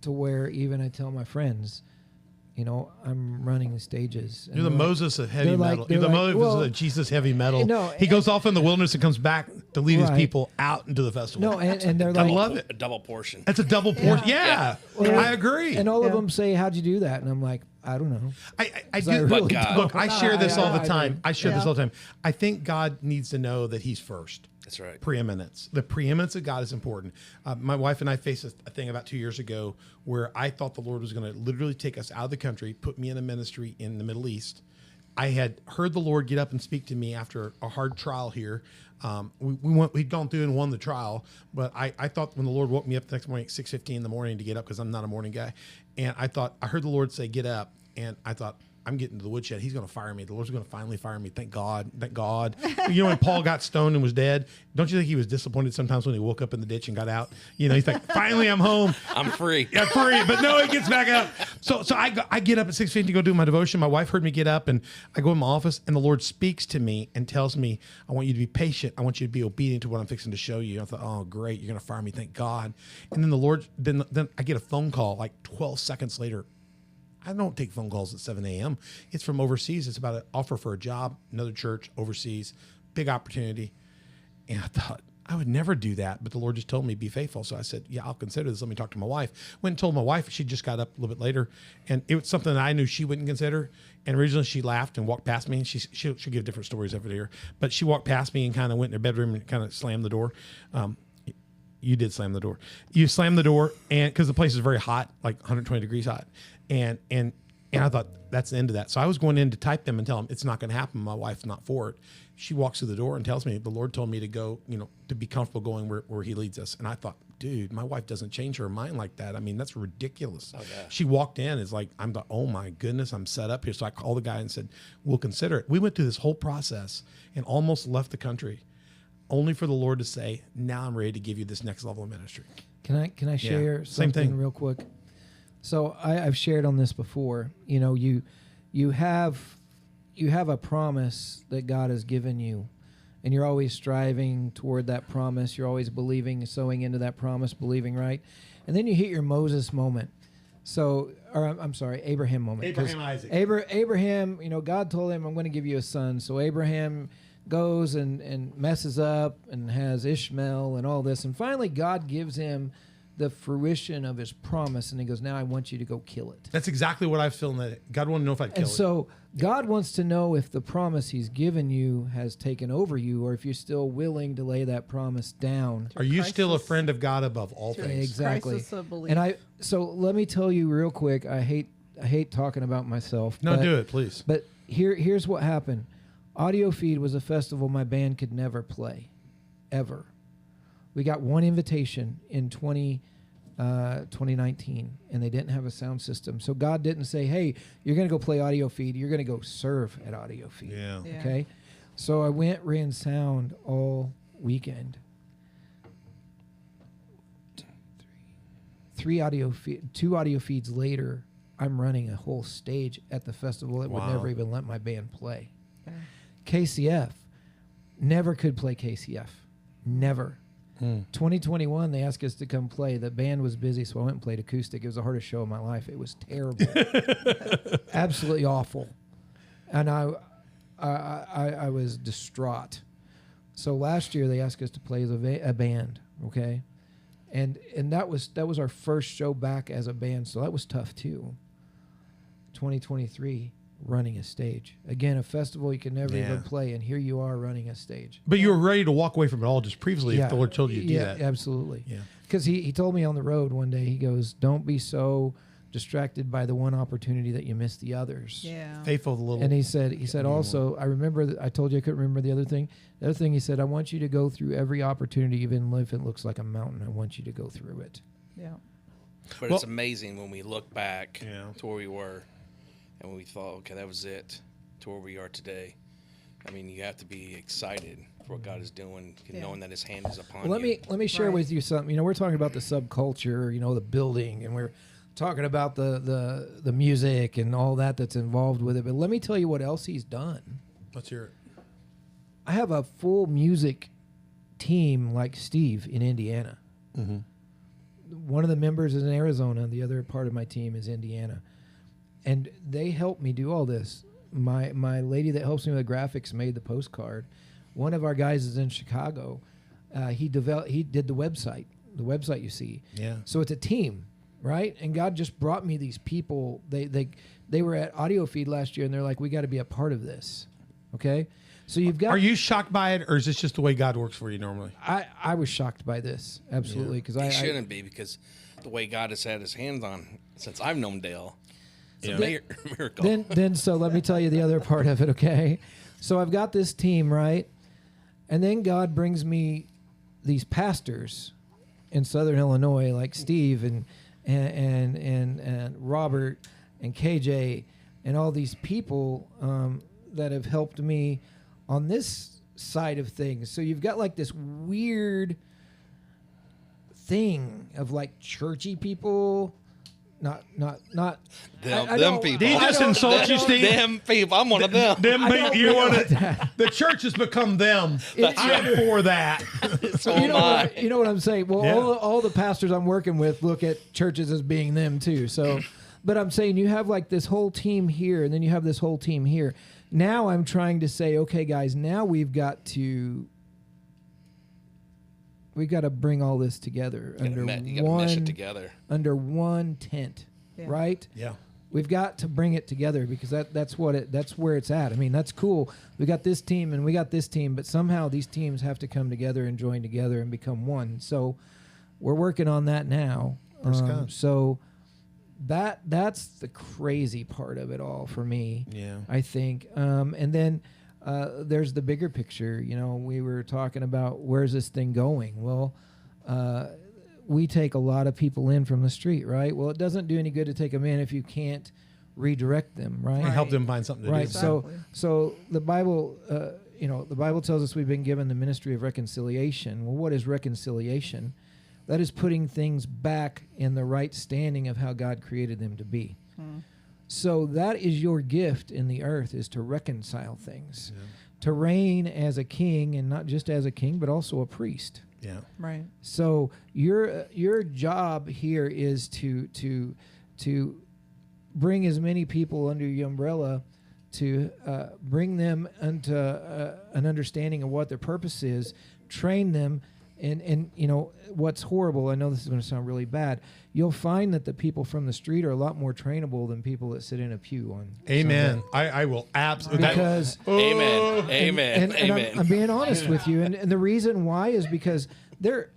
Speaker 3: to where even I tell my friends, I'm running stages.
Speaker 1: You're the Moses of heavy metal. You're the Moses of Jesus heavy metal.
Speaker 3: No,
Speaker 1: he goes off in the wilderness and comes back to lead his people out into the festival.
Speaker 3: No, and they're
Speaker 1: I
Speaker 3: like,
Speaker 1: love it.
Speaker 4: A double portion.
Speaker 1: That's a double portion. Yeah.
Speaker 3: Well,
Speaker 1: I agree.
Speaker 3: And all of them say, how'd you do that? And I'm like, I don't know.
Speaker 1: I do.
Speaker 3: really
Speaker 1: Look, I share this all the time.
Speaker 3: do.
Speaker 1: I share this all the time. I think God needs to know that he's first.
Speaker 4: That's right.
Speaker 1: Preeminence. The preeminence of God is important. My wife and I faced a thing about 2 years ago where I thought the Lord was going to literally take us out of the country, put me in a ministry in the Middle East. I had heard the Lord get up and speak to me after a hard trial here. We'd gone through and won the trial, but I thought when the Lord woke me up the next morning at 6:15 in the morning to get up, because I'm not a morning guy, and I heard the Lord say, get up, and I thought, I'm getting to the woodshed. He's going to fire me. The Lord's going to finally fire me. Thank God. Thank God. When Paul got stoned and was dead, don't you think he was disappointed sometimes when he woke up in the ditch and got out? He's like, finally, I'm home.
Speaker 4: I'm free.
Speaker 1: Yeah, free. But no, he gets back up. So I get up at 6:50 to go do my devotion. My wife heard me get up, and I go in my office, and the Lord speaks to me and tells me, I want you to be patient. I want you to be obedient to what I'm fixing to show you. I thought, oh, great. You're going to fire me. Thank God. And then the Lord, then I get a phone call like 12 seconds later. I don't take phone calls at 7 a.m. It's from overseas. It's about an offer for a job, another church overseas, big opportunity. And I thought, I would never do that. But the Lord just told me, be faithful. So I said, yeah, I'll consider this. Let me talk to my wife. Went and told my wife. She just got up a little bit later. And it was something that I knew she wouldn't consider. And originally she laughed and walked past me. And she'll give different stories every year. But she walked past me and kind of went in her bedroom and kind of slammed the door. You did slam the door. You slammed the door, and because the place is very hot, like 120 degrees hot. And I thought, that's the end of that. So I was going in to type them and tell them it's not going to happen. My wife's not for it. She walks through the door and tells me the Lord told me to go, to be comfortable going where he leads us. And I thought, dude, my wife doesn't change her mind like that. I mean, that's ridiculous. Oh, yeah. She walked in. It's like, I'm the, oh my goodness, I'm set up here. So I called the guy and said, we'll consider it. We went through this whole process and almost left the country, only for the Lord to say, now I'm ready to give you this next level of ministry.
Speaker 3: Can I share something real quick? So I've shared on this before. You have a promise that God has given you, and you're always striving toward that promise. You're always believing, sowing into that promise, believing, right? And then you hit your Moses moment. Abraham moment.
Speaker 1: Isaac.
Speaker 3: Abraham, God told him, I'm going to give you a son. So Abraham goes and messes up and has Ishmael and all this. And finally, God gives him the fruition of his promise, and he goes, now I want you to go kill it.
Speaker 1: That's exactly what I feel. That God wanted to know if I'd kill
Speaker 3: And
Speaker 1: it.
Speaker 3: so God wants to know if the promise he's given you has taken over you, or if you're still willing to lay that promise down.
Speaker 1: Are you still a
Speaker 2: Crisis.
Speaker 1: friend of God above all
Speaker 2: Sure.
Speaker 1: things?
Speaker 3: Exactly.
Speaker 2: Crisis of belief.
Speaker 3: And so let me tell you real quick, I hate talking about myself.
Speaker 1: No,
Speaker 3: but,
Speaker 1: do it, please.
Speaker 3: But here's what happened. Audio Feed was a festival my band could never play, ever. We got one invitation in 2019, and they didn't have a sound system. So God didn't say, hey, you're going to go play Audio Feed. You're going to go serve at Audio Feed.
Speaker 1: Yeah.
Speaker 2: Yeah.
Speaker 3: Okay? So I ran sound all weekend. 2 audio feeds later, I'm running a whole stage at the festival that would
Speaker 1: Wow.
Speaker 3: never even let my band play.
Speaker 2: Yeah.
Speaker 3: KCF, never could play KCF. Never. 2021, they asked us to come play. The band was busy, so I went and played acoustic. It was the hardest show of my life. It was terrible. Absolutely awful. And I was distraught. So last year, they asked us to play as a band, okay? And that was our first show back as a band, so that was tough too. 2023, running a stage. Again, a festival you can never
Speaker 1: Yeah.
Speaker 3: even play, and here you are running a stage.
Speaker 1: But you were ready to walk away from it all just previously if the Lord told you to do
Speaker 3: Yeah,
Speaker 1: that.
Speaker 3: absolutely.
Speaker 1: Yeah.
Speaker 3: Because he told me on the road one day, he goes, don't be so distracted by the one opportunity that you miss the others.
Speaker 2: Yeah.
Speaker 1: Faithful the little.
Speaker 3: And he said also, I remember that I told you I couldn't remember the other thing. The other thing he said, I want you to go through every opportunity, even if it looks like a mountain. I want you to go through it.
Speaker 2: Yeah.
Speaker 4: But
Speaker 1: Well-
Speaker 4: it's amazing when we look back
Speaker 1: Yeah.
Speaker 4: to where we were and when we thought, okay, that was it, to where we are today. I mean, you have to be excited for what God is doing,
Speaker 2: Yeah.
Speaker 4: knowing that his hand is upon
Speaker 3: Well,
Speaker 4: you.
Speaker 3: let me share
Speaker 2: Right.
Speaker 3: with you something. You know, we're talking about the subculture, the building, and we're talking about the music and all that's involved with it. But let me tell you what else he's done.
Speaker 1: Let's hear it.
Speaker 3: I have a full music team like Steve in Indiana. One of the members is in Arizona. The other part of my team is Indiana. And they help me do all this. My lady that helps me with the graphics made the postcard. One of our guys is in Chicago. He did the website you see.
Speaker 1: Yeah.
Speaker 3: So it's a team, right? And God just brought me these people. They were at Audio Feed last year, and they're like, we got to be a part of this. Okay? So you've got...
Speaker 1: Are you shocked by it, or is this just the way God works for you normally?
Speaker 3: I was shocked by this, absolutely, because
Speaker 4: He
Speaker 3: I
Speaker 4: shouldn't be, because the way God has had his hands on since I've known Dale, it's
Speaker 1: Yeah.
Speaker 4: a miracle.
Speaker 3: then so let me tell you the other part of it, okay? So I've got this team, right? And then God brings me these pastors in Southern Illinois, like Steve and Robert and KJ and all these people that have helped me on this side of things. So you've got like this weird thing of like churchy people, not
Speaker 4: Them
Speaker 3: don't-
Speaker 4: people.
Speaker 1: Did he just
Speaker 3: I don't-
Speaker 1: insult you, Steve?
Speaker 4: Them people. I'm one of them.
Speaker 1: Them
Speaker 3: I don't
Speaker 1: you want
Speaker 3: realize
Speaker 1: it?
Speaker 3: that.
Speaker 1: The church has become them. I'm for that.
Speaker 4: So
Speaker 3: You
Speaker 4: am
Speaker 3: know,
Speaker 4: I.
Speaker 3: you know what I'm saying? Well,
Speaker 1: Yeah.
Speaker 3: all the pastors I'm working with look at churches as being them too. So, but I'm saying you have like this whole team here, and then you have this whole team here. Now I'm trying to say, okay, guys, now we've got to bring all this together
Speaker 4: You gotta mesh it together.
Speaker 3: under one tent,
Speaker 2: Yeah.
Speaker 3: right?
Speaker 1: Yeah.
Speaker 3: We've got to bring it together because that's where it's at. I mean, that's cool. We got this team and we got this team, but somehow these teams have to come together and join together and become one. So we're working on that now.
Speaker 1: Praise God.
Speaker 3: So that's the crazy part of it all for me.
Speaker 1: Yeah.
Speaker 3: I think. And then there's the bigger picture. You know, we were talking about where's this thing going? Well, we take a lot of people in from the street, right? Well, it doesn't do any good to take them in if you can't redirect them, right?
Speaker 1: Help them find something to
Speaker 3: Right.
Speaker 1: do.
Speaker 2: Exactly.
Speaker 3: So the Bible, the Bible tells us we've been given the ministry of reconciliation. Well, what is reconciliation? That is putting things back in the right standing of how God created them to be. So that is your gift in the earth, is to reconcile things, to reign as a king, and not just as a king, but also a priest.
Speaker 1: Yeah.
Speaker 2: Right.
Speaker 3: So your job here is to bring as many people under your umbrella, to bring them into an understanding of what their purpose is, train them, And you know what's horrible, I know this is going to sound really bad, you'll find that the people from the street are a lot more trainable than people that sit in a pew on
Speaker 1: Amen.
Speaker 3: Sunday.
Speaker 1: I will absolutely.
Speaker 3: Because
Speaker 4: Amen.
Speaker 3: and I'm being honest with you, and the reason why is because they're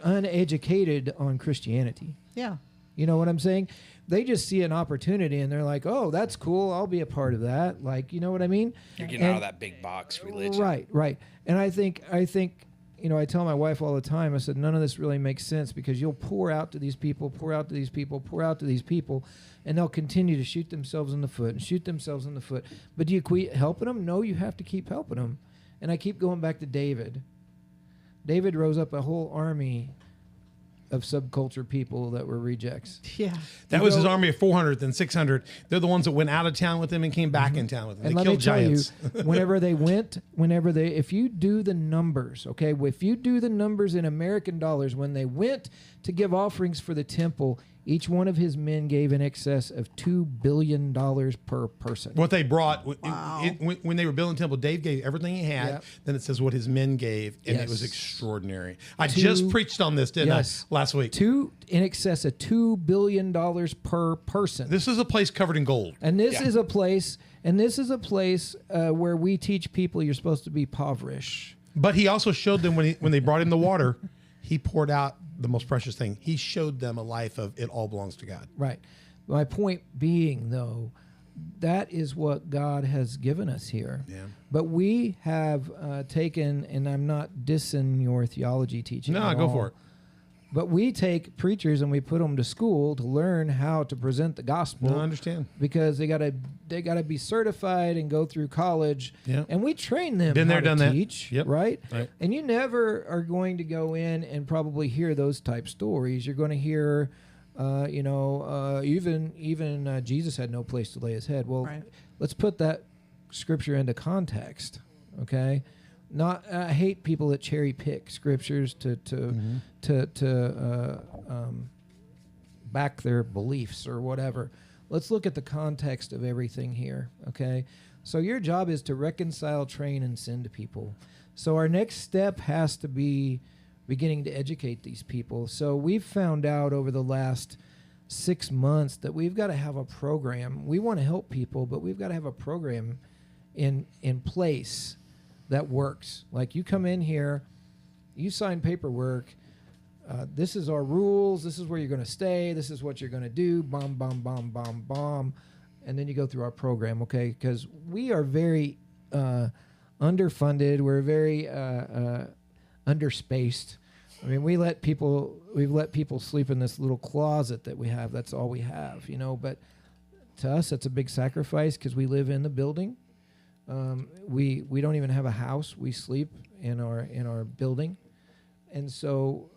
Speaker 3: uneducated on Christianity.
Speaker 2: Yeah.
Speaker 3: You know what I'm saying? They just see an opportunity and they're like, oh, that's cool, I'll be a part of that. Like, you know what I mean?
Speaker 4: You're getting out of that big box religion.
Speaker 3: Right. And I think, you know, I tell my wife all the time, I said, none of this really makes sense because you'll pour out to these people, and they'll continue to shoot themselves in the foot. But do you quit helping them? No, you have to keep helping them. And I keep going back to David. David rose up a whole army of subculture people that were rejects.
Speaker 2: Yeah.
Speaker 1: That was his army of 400, then 600. They're the ones that went out of town with him and came back in town with him.
Speaker 3: And
Speaker 1: They
Speaker 3: let me
Speaker 1: killed
Speaker 3: tell
Speaker 1: giants.
Speaker 3: you, if you do the numbers, okay, if you do the numbers in American dollars, when they went to give offerings for the temple, each one of his men gave in excess of $2 billion per person.
Speaker 1: What they brought
Speaker 2: Wow.
Speaker 1: when they were building the temple, Dave gave everything he had.
Speaker 3: Yep.
Speaker 1: Then it says what his men gave, and it was
Speaker 3: Yes.
Speaker 1: extraordinary. I just preached on this, didn't I, last week?
Speaker 3: In excess of $2 billion per person.
Speaker 1: This is a place covered in gold.
Speaker 3: And this is a place, where we teach people you're supposed to be impoverished.
Speaker 1: But he also showed them when they brought in the water, he poured out the most precious thing. He showed them a life of it all belongs to God.
Speaker 3: Right. My point being, though, that is what God has given us here.
Speaker 1: Yeah.
Speaker 3: But we have taken, and I'm not dissing your theology teaching.
Speaker 1: No,
Speaker 3: at
Speaker 1: go
Speaker 3: all,
Speaker 1: for it.
Speaker 3: But we take preachers and we put them to school to learn how to present the gospel.
Speaker 1: No, I understand.
Speaker 3: Because they gotta be certified and go through college.
Speaker 1: Yeah.
Speaker 3: And we train them
Speaker 1: Been there,
Speaker 3: how to
Speaker 1: done that.
Speaker 3: teach.
Speaker 1: Yep.
Speaker 3: Right?
Speaker 1: Right.
Speaker 3: And you never are going to go in and probably hear those type stories. You're going to hear, even Jesus had no place to lay his head. Well,
Speaker 2: Right.
Speaker 3: let's put that scripture into context. Okay. I hate people that cherry pick scriptures to back their beliefs or whatever. Let's look at the context of everything here, okay? So your job is to reconcile, train, and send people. So our next step has to be beginning to educate these people. So we've found out over the last 6 months that we've got to have a program. We want to help people, but we've got to have a program in place that works. Like you come in here, you sign paperwork, this is our rules, this is where you're going to stay, this is what you're going to do, bomb, and then you go through our program, okay? Because we are very underfunded, we're very underspaced. I mean, we've let people sleep in this little closet that we have. That's all we have, but to us, that's a big sacrifice because we live in the building. We don't even have a house. We sleep in our building, and so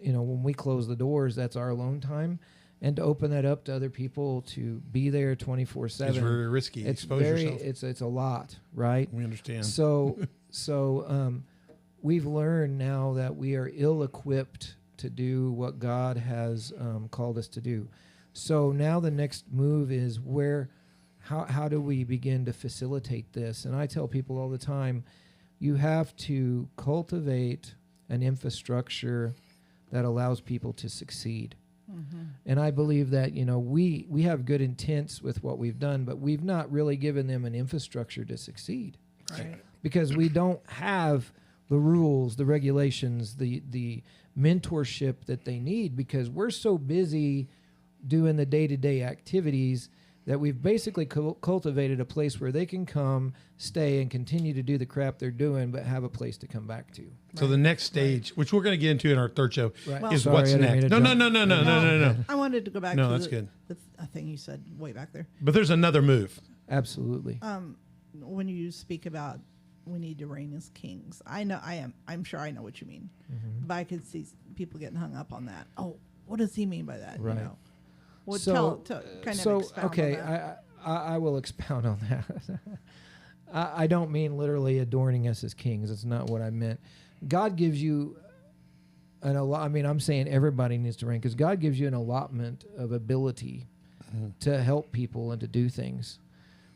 Speaker 3: when we close the doors, that's our alone time, and to open that up to other people to be there 24/7.
Speaker 1: It's very risky. Expose yourself.
Speaker 3: It's a lot, right?
Speaker 1: We understand.
Speaker 3: So we've learned now that we are ill-equipped to do what God has called us to do. So now the next move is how do we begin to facilitate this? And I tell people all the time, you have to cultivate an infrastructure that allows people to succeed. Mm-hmm. And I believe that, we have good intents with what we've done, but we've not really given them an infrastructure to succeed.
Speaker 2: Right.
Speaker 3: Because we don't have the rules, the regulations, the mentorship that they need, because we're so busy doing the day-to-day activities that we've basically cultivated a place where they can come, stay, and continue to do the crap they're doing, but have a place to come back to.
Speaker 1: So the next stage, which we're going to get into in our third show,
Speaker 3: Right.
Speaker 1: is
Speaker 3: Sorry,
Speaker 1: what's
Speaker 3: I didn't mean
Speaker 1: next.
Speaker 3: to
Speaker 1: No.
Speaker 2: I wanted to go back
Speaker 1: No,
Speaker 2: to
Speaker 1: that's good.
Speaker 2: the thing you said way back there.
Speaker 1: But there's another move.
Speaker 3: Absolutely.
Speaker 2: When you speak about we need to reign as kings, I'm sure I know what you mean.
Speaker 3: Mm-hmm.
Speaker 2: But I could see people getting hung up on that. Oh, what does he mean by that?
Speaker 3: Right.
Speaker 2: Well,
Speaker 3: So
Speaker 2: kind of expound
Speaker 3: okay,
Speaker 2: on that.
Speaker 3: I will expound on that. I don't mean literally adorning us as kings. That's not what I meant. God gives you I'm saying everybody needs to reign because God gives you an allotment of ability to help people and to do things.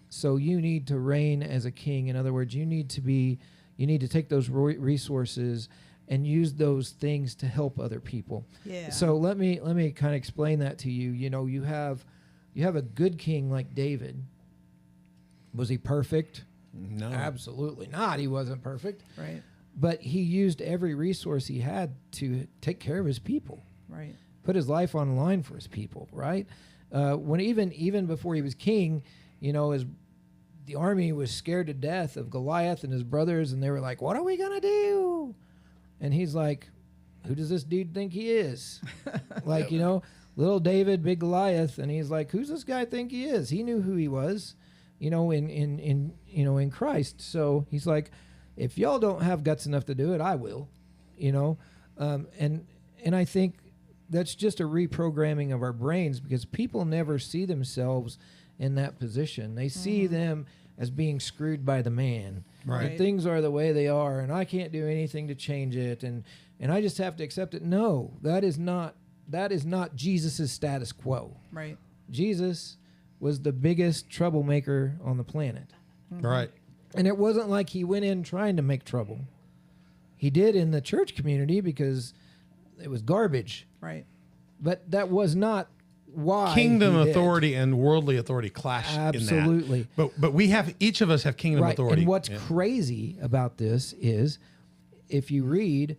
Speaker 3: So you need to reign as a king. In other words, you need to take those resources and used those things to help other people.
Speaker 2: Yeah.
Speaker 3: So let me kind of explain that to you. You know, you have a good king like David. Was he perfect?
Speaker 1: No.
Speaker 3: Absolutely not. He wasn't perfect.
Speaker 2: Right.
Speaker 3: But he used every resource he had to take care of his people.
Speaker 2: Right.
Speaker 3: Put his life on the line for his people, right? When even before he was king, you know, the army was scared to death of Goliath and his brothers, and they were like, "What are we gonna do?" And he's like, "Who does this dude think he is?" Like, you know, little David, big Goliath, and he's like, "Who's this guy think he is?" He knew who he was, you know, in Christ. So he's like, "If y'all don't have guts enough to do it, I will," you know, and I think that's just a reprogramming of our brains, because people never see themselves in that position. They see them as being screwed by the man.
Speaker 1: Right.
Speaker 3: And things are the way they are, and I can't do anything to change it, and I just have to accept it. No, that is not Jesus' status quo.
Speaker 2: Right.
Speaker 3: Jesus was the biggest troublemaker on the planet.
Speaker 1: Right.
Speaker 3: And it wasn't like he went in trying to make trouble. He did in the church community because it was garbage.
Speaker 2: Right.
Speaker 3: But that was not why
Speaker 1: Kingdom
Speaker 3: he did.
Speaker 1: authority and worldly authority clash
Speaker 3: Absolutely.
Speaker 1: in that. But we have, each of us have kingdom
Speaker 3: Right.
Speaker 1: authority.
Speaker 3: And what's crazy about this is, if you read,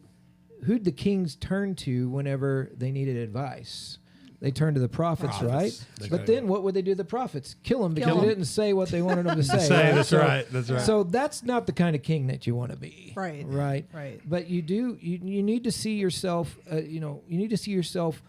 Speaker 3: who'd the kings turn to whenever they needed advice? They turned to the prophets. Right? But then what would they do to the prophets? Kill them, because they didn't say what they wanted them to say.
Speaker 1: That's right. That's right.
Speaker 3: So that's not the kind of king that you want to be.
Speaker 2: Right.
Speaker 3: Right.
Speaker 2: Right.
Speaker 3: But you need to see yourself, you need to see yourself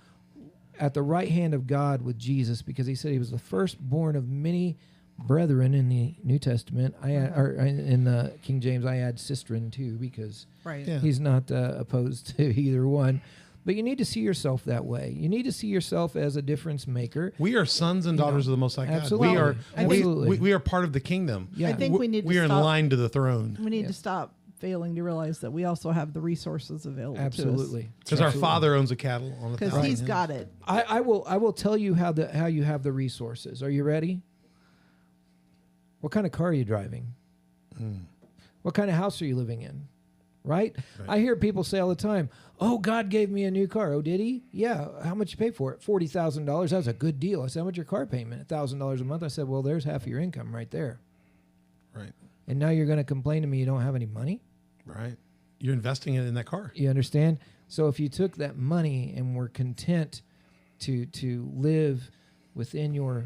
Speaker 3: at the right hand of God with Jesus, because he said he was the firstborn of many brethren in the New Testament. Or in the King James, I add sistren too, because
Speaker 2: Right.
Speaker 1: Yeah.
Speaker 3: he's not opposed to either one. But you need to see yourself that way. You need to see yourself as a difference maker.
Speaker 1: We are sons and daughters of the Most High God.
Speaker 3: Absolutely.
Speaker 1: We are
Speaker 3: Absolutely.
Speaker 1: we are part of the kingdom.
Speaker 3: Yeah.
Speaker 2: I think we need to
Speaker 1: we are in
Speaker 2: stop.
Speaker 1: line to the throne
Speaker 2: We need to stop failing to realize that we also have the resources available
Speaker 3: Absolutely.
Speaker 1: because our
Speaker 3: Absolutely.
Speaker 1: Father owns a cattle on a
Speaker 2: because
Speaker 1: thousand
Speaker 2: he's
Speaker 1: hills.
Speaker 2: got it.
Speaker 3: I will tell you how you have the resources. Are you ready? What kind of car are you driving? What kind of house are you living in? Right? I hear people say all the time, "Oh, God gave me a new car." "Oh, did he?" "Yeah." "How much you pay for it?" $40,000. That was a good deal. I said, "How much your car payment?" $1,000 a month. I said, "Well, there's half of your income right there."
Speaker 1: Right.
Speaker 3: And now you're going to complain to me you don't have any money?
Speaker 1: Right. You're investing it in that car.
Speaker 3: You understand? So if you took that money and were content to live within your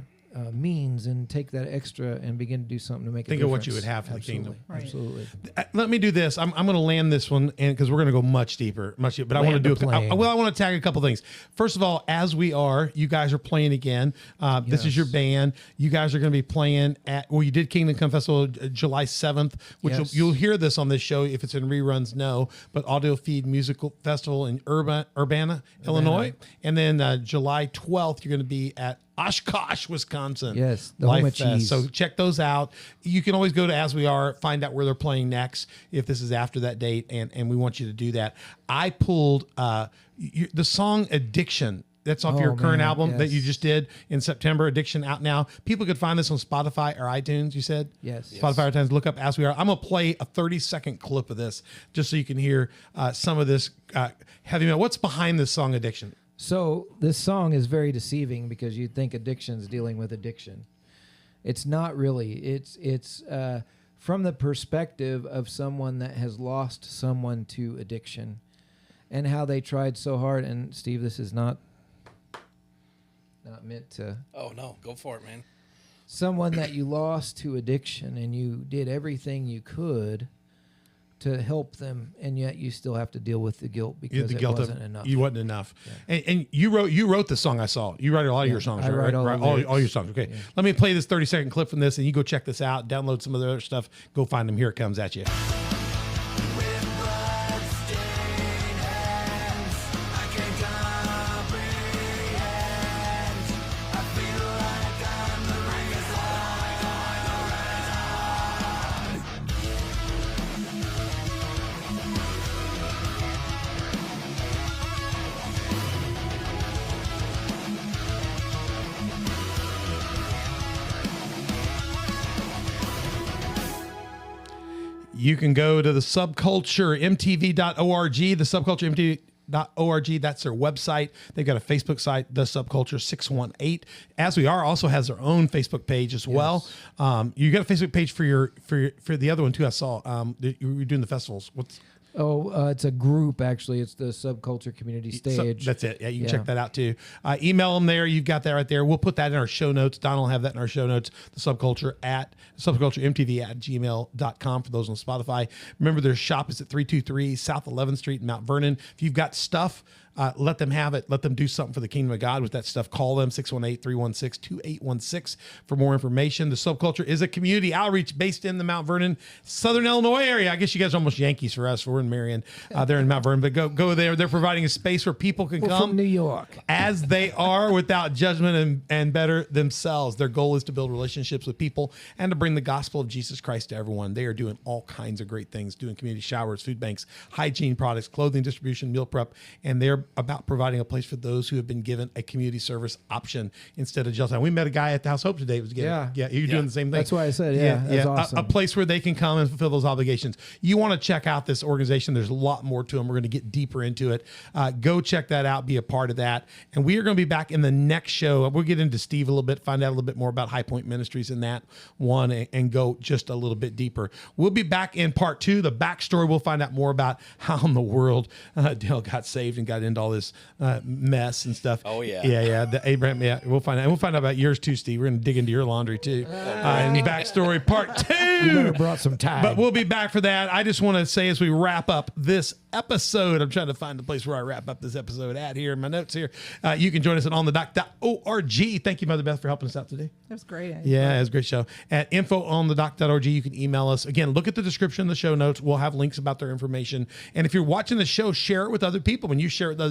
Speaker 3: means and take that extra and begin to do something to make
Speaker 1: Think
Speaker 3: a
Speaker 1: of what
Speaker 3: difference.
Speaker 1: you would have for the kingdom.
Speaker 2: Right.
Speaker 3: Absolutely.
Speaker 1: Let me do this. I'm going to land this one, and because we're going to go much deeper, but I want to
Speaker 3: Land
Speaker 1: do
Speaker 3: the plane.
Speaker 1: I want to tag a couple things. First of all, as we are, you guys are playing again. This is your band. You guys are going to be playing at. Well, you did Kingdom Come Festival July 7th, which
Speaker 3: Yes.
Speaker 1: you'll hear this on this show if it's in reruns. No, but Audio Feed Musical Festival in Urbana, Illinois, and then July 12th you're going to be at Oshkosh, Wisconsin.
Speaker 3: Yes, the home
Speaker 1: Life
Speaker 3: of
Speaker 1: Fest.
Speaker 3: cheese.
Speaker 1: So check those out. You can always go to As We Are, find out where they're playing next if this is after that date, and we want you to do that. I pulled the song Addiction. That's off
Speaker 3: Oh,
Speaker 1: your current
Speaker 3: man,
Speaker 1: album that you
Speaker 3: yes.
Speaker 1: just did in September. Addiction out now. People could find this on Spotify or iTunes, you said?
Speaker 3: Yes.
Speaker 1: Spotify or iTunes. Look up As We Are. I'm going to play a 30-second clip of this just so you can hear some of this heavy metal. What's behind this song Addiction?
Speaker 3: So this song is very deceiving because you'd think addiction's dealing with addiction. It's not really. It's from the perspective of someone that has lost someone to addiction, and how they tried so hard. And Steve, this is not meant to.
Speaker 4: Oh no, go for it, man.
Speaker 3: Someone that you lost to addiction, and you did everything you could to help them, and yet you still have to deal with the guilt because
Speaker 1: The
Speaker 3: it
Speaker 1: guilt
Speaker 3: wasn't
Speaker 1: of
Speaker 3: enough.
Speaker 1: You wasn't enough. And you wrote the song I saw. You write a lot of your songs,
Speaker 3: I
Speaker 1: right?
Speaker 3: write all the lyrics.
Speaker 1: all your songs. Okay. Let me play this 30-second clip from this, and you go check this out. Download some of the other stuff. Go find them. Here it comes at you. You can go to the Subculture, mtv.org, the Subculture MTV.org. That's their website. They've got a Facebook site, the Subculture 618. As We Are also has their own Facebook page as well. You got a Facebook page for the other one too. I saw you were doing the festivals.
Speaker 3: It's a group, actually. It's the Subculture Community Stage.
Speaker 1: That's it. Yeah, you can check that out too. Email them there. You've got that right there. We'll put that in our show notes. Don will have that in our show notes. The Subculture subculturemtv@gmail.com for those on Spotify. Remember, their shop is at 323 South 11th Street in Mount Vernon. If you've got stuff, let them have it. Let them do something for the kingdom of God with that stuff. Call them 618-316-2816 for more information. The Subculture is a community outreach based in the Mount Vernon, Southern Illinois area. I guess you guys are almost Yankees for us. We're in Marion. They're in Mount Vernon, but go there. They're providing a space where people can come
Speaker 3: from New York
Speaker 1: as they are without judgment and better themselves. Their goal is to build relationships with people and to bring the gospel of Jesus Christ to everyone. They are doing all kinds of great things, doing community showers, food banks, hygiene products, clothing distribution, meal prep, and they're about providing a place for those who have been given a community service option instead of jail time. We met a guy at the House Hope today. You're doing the same thing.
Speaker 3: That's why I said, that's awesome.
Speaker 1: A place where they can come and fulfill those obligations. You want to check out this organization. There's a lot more to them. We're going to get deeper into it. Go check that out. Be a part of that. And we are going to be back in the next show. We'll get into Steve a little bit, find out a little bit more about Highpoint Ministries in that one, and go just a little bit deeper. We'll be back in part 2, the backstory. We'll find out more about how in the world Dale got saved and got into all this mess and stuff.
Speaker 4: Oh yeah.
Speaker 1: The Abraham. Yeah, we'll find out. We'll find out about yours too, Steve. We're going to dig into your laundry too. And backstory part 2.
Speaker 3: You better brought some time.
Speaker 1: But we'll be back for that. I just want to say as we wrap up this episode, I'm trying to find the place where I wrap up this episode at here in my notes here. You can join us at onthedoc.org. Thank you, Mother Beth, for helping us out today.
Speaker 2: That was great.
Speaker 1: Yeah, it was a great show. At info.onthedoc.org, you can email us. Again, look at the description of the show notes. We'll have links about their information. And if you're watching the show, share it with other people. When you share it with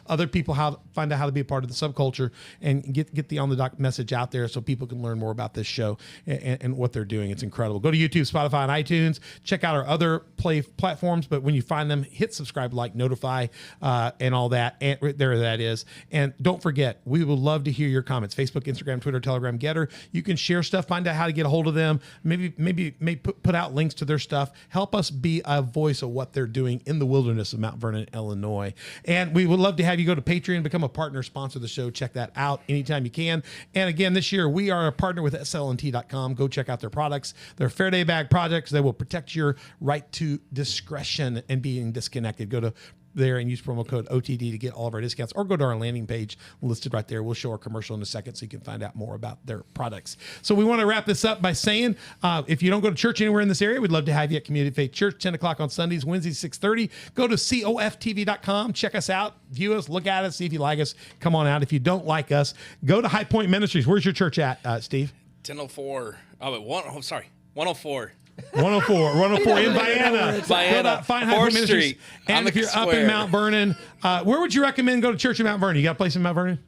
Speaker 1: other people find out how to be a part of the Subculture and get the On the Doc message out there so people can learn more about this show and what they're doing. It's incredible. Go to YouTube, Spotify, and iTunes. Check out our other platforms. But when you find them, hit subscribe, like, notify, and all that. And there that is. And don't forget, we would love to hear your comments. Facebook, Instagram, Twitter, Telegram, Getter. You can share stuff, find out how to get a hold of them. Maybe put out links to their stuff. Help us be a voice of what they're doing in the wilderness of Mount Vernon, Illinois. And we would love to have you go to Patreon, become a partner, sponsor the show. Check that out anytime you can. And again, this year we are a partner with slnt.com. Go check out their products. They're Fair Day Bag projects. They will protect your right to discretion and being disconnected. Go to there and use promo code OTD to get all of our discounts, or go to our landing page listed right there. We'll show our commercial in a second so you can find out more about their products. So we want to wrap this up by saying, if you don't go to church anywhere in this area, we'd love to have you at Community Faith Church, 10 o'clock on Sundays, Wednesdays, 6:30. Go to COFTV.com, check us out, view us, look at us, see if you like us. Come on out. If you don't like us, go to Highpoint Ministries. Where's your church at, Steve?
Speaker 4: 104. Oh, sorry. 104.
Speaker 1: 104 in Vienna. Find Highpoint Ministries. And if you're up in Mount Vernon, where would you recommend go to church in Mount Vernon? You got a place in Mount Vernon?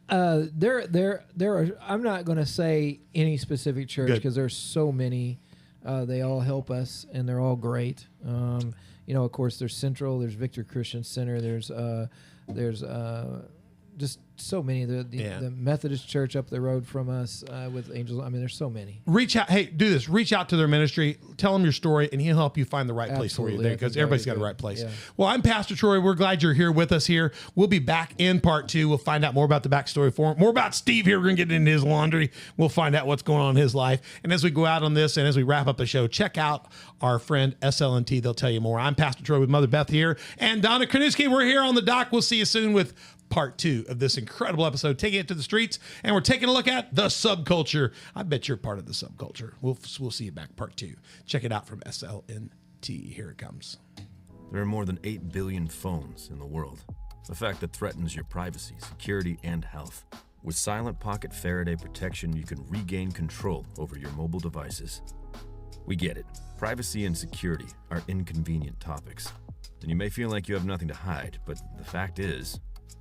Speaker 3: There are. I'm not going to say any specific church because there's so many. They all help us, and they're all great. Of course, there's Central. There's Victor Christian Center. There's just so many. The Methodist Church up the road from us with Angels. I mean, there's so many.
Speaker 1: Reach out. Hey, do this. Reach out to their ministry. Tell them your story, and he'll help you find the right place for you there, because everybody's got a right place. Yeah. Well, I'm Pastor Troy. We're glad you're here with us here. We'll be back in part 2. We'll find out more about the backstory for him. More about Steve here. We're going to get into his laundry. We'll find out what's going on in his life. And as we go out on this and as we wrap up the show, check out our friend SLNT. They'll tell you more. I'm Pastor Troy with Mother Beth here. And Donna Kranuski. We're here on the dock. We'll see you soon with part 2 of this incredible episode, taking it to the streets, and we're taking a look at the subculture. I bet you're part of the subculture. We'll see you back, part 2. Check it out from SLNT. Here it comes.
Speaker 5: There are more than 8 billion phones in the world, a fact that threatens your privacy, security, and health. With Silent Pocket Faraday protection, you can regain control over your mobile devices. We get it. Privacy and security are inconvenient topics, and you may feel like you have nothing to hide, but the fact is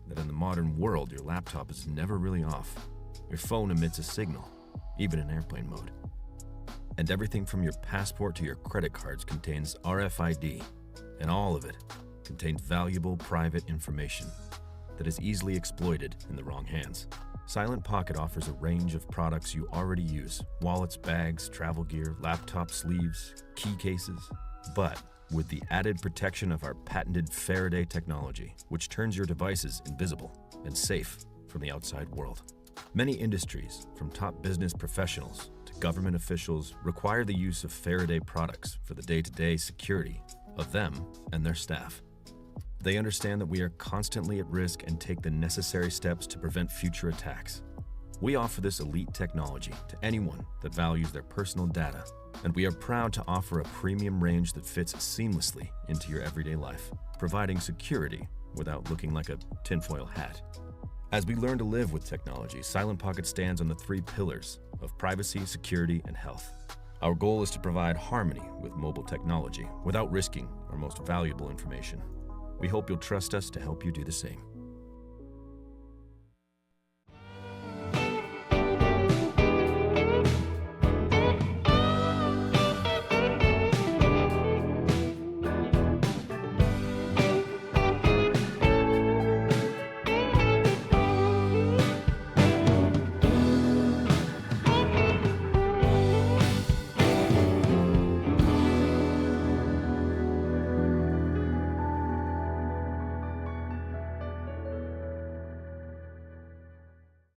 Speaker 5: that in the modern world, your laptop is never really off. Your phone emits a signal, even in airplane mode. And everything from your passport to your credit cards contains RFID, and all of it contains valuable private information that is easily exploited in the wrong hands. Silent Pocket offers a range of products you already use: wallets, bags, travel gear, laptop sleeves, key cases. But with the added protection of our patented Faraday technology, which turns your devices invisible and safe from the outside world. Many industries, from top business professionals to government officials, require the use of Faraday products for the day-to-day security of them and their staff. They understand that we are constantly at risk and take the necessary steps to prevent future attacks. We offer this elite technology to anyone that values their personal data, and we are proud to offer a premium range that fits seamlessly into your everyday life, providing security without looking like a tinfoil hat. As we learn to live with technology, Silent Pocket stands on the 3 pillars of privacy, security, and health. Our goal is to provide harmony with mobile technology without risking our most valuable information. We hope you'll trust us to help you do the same.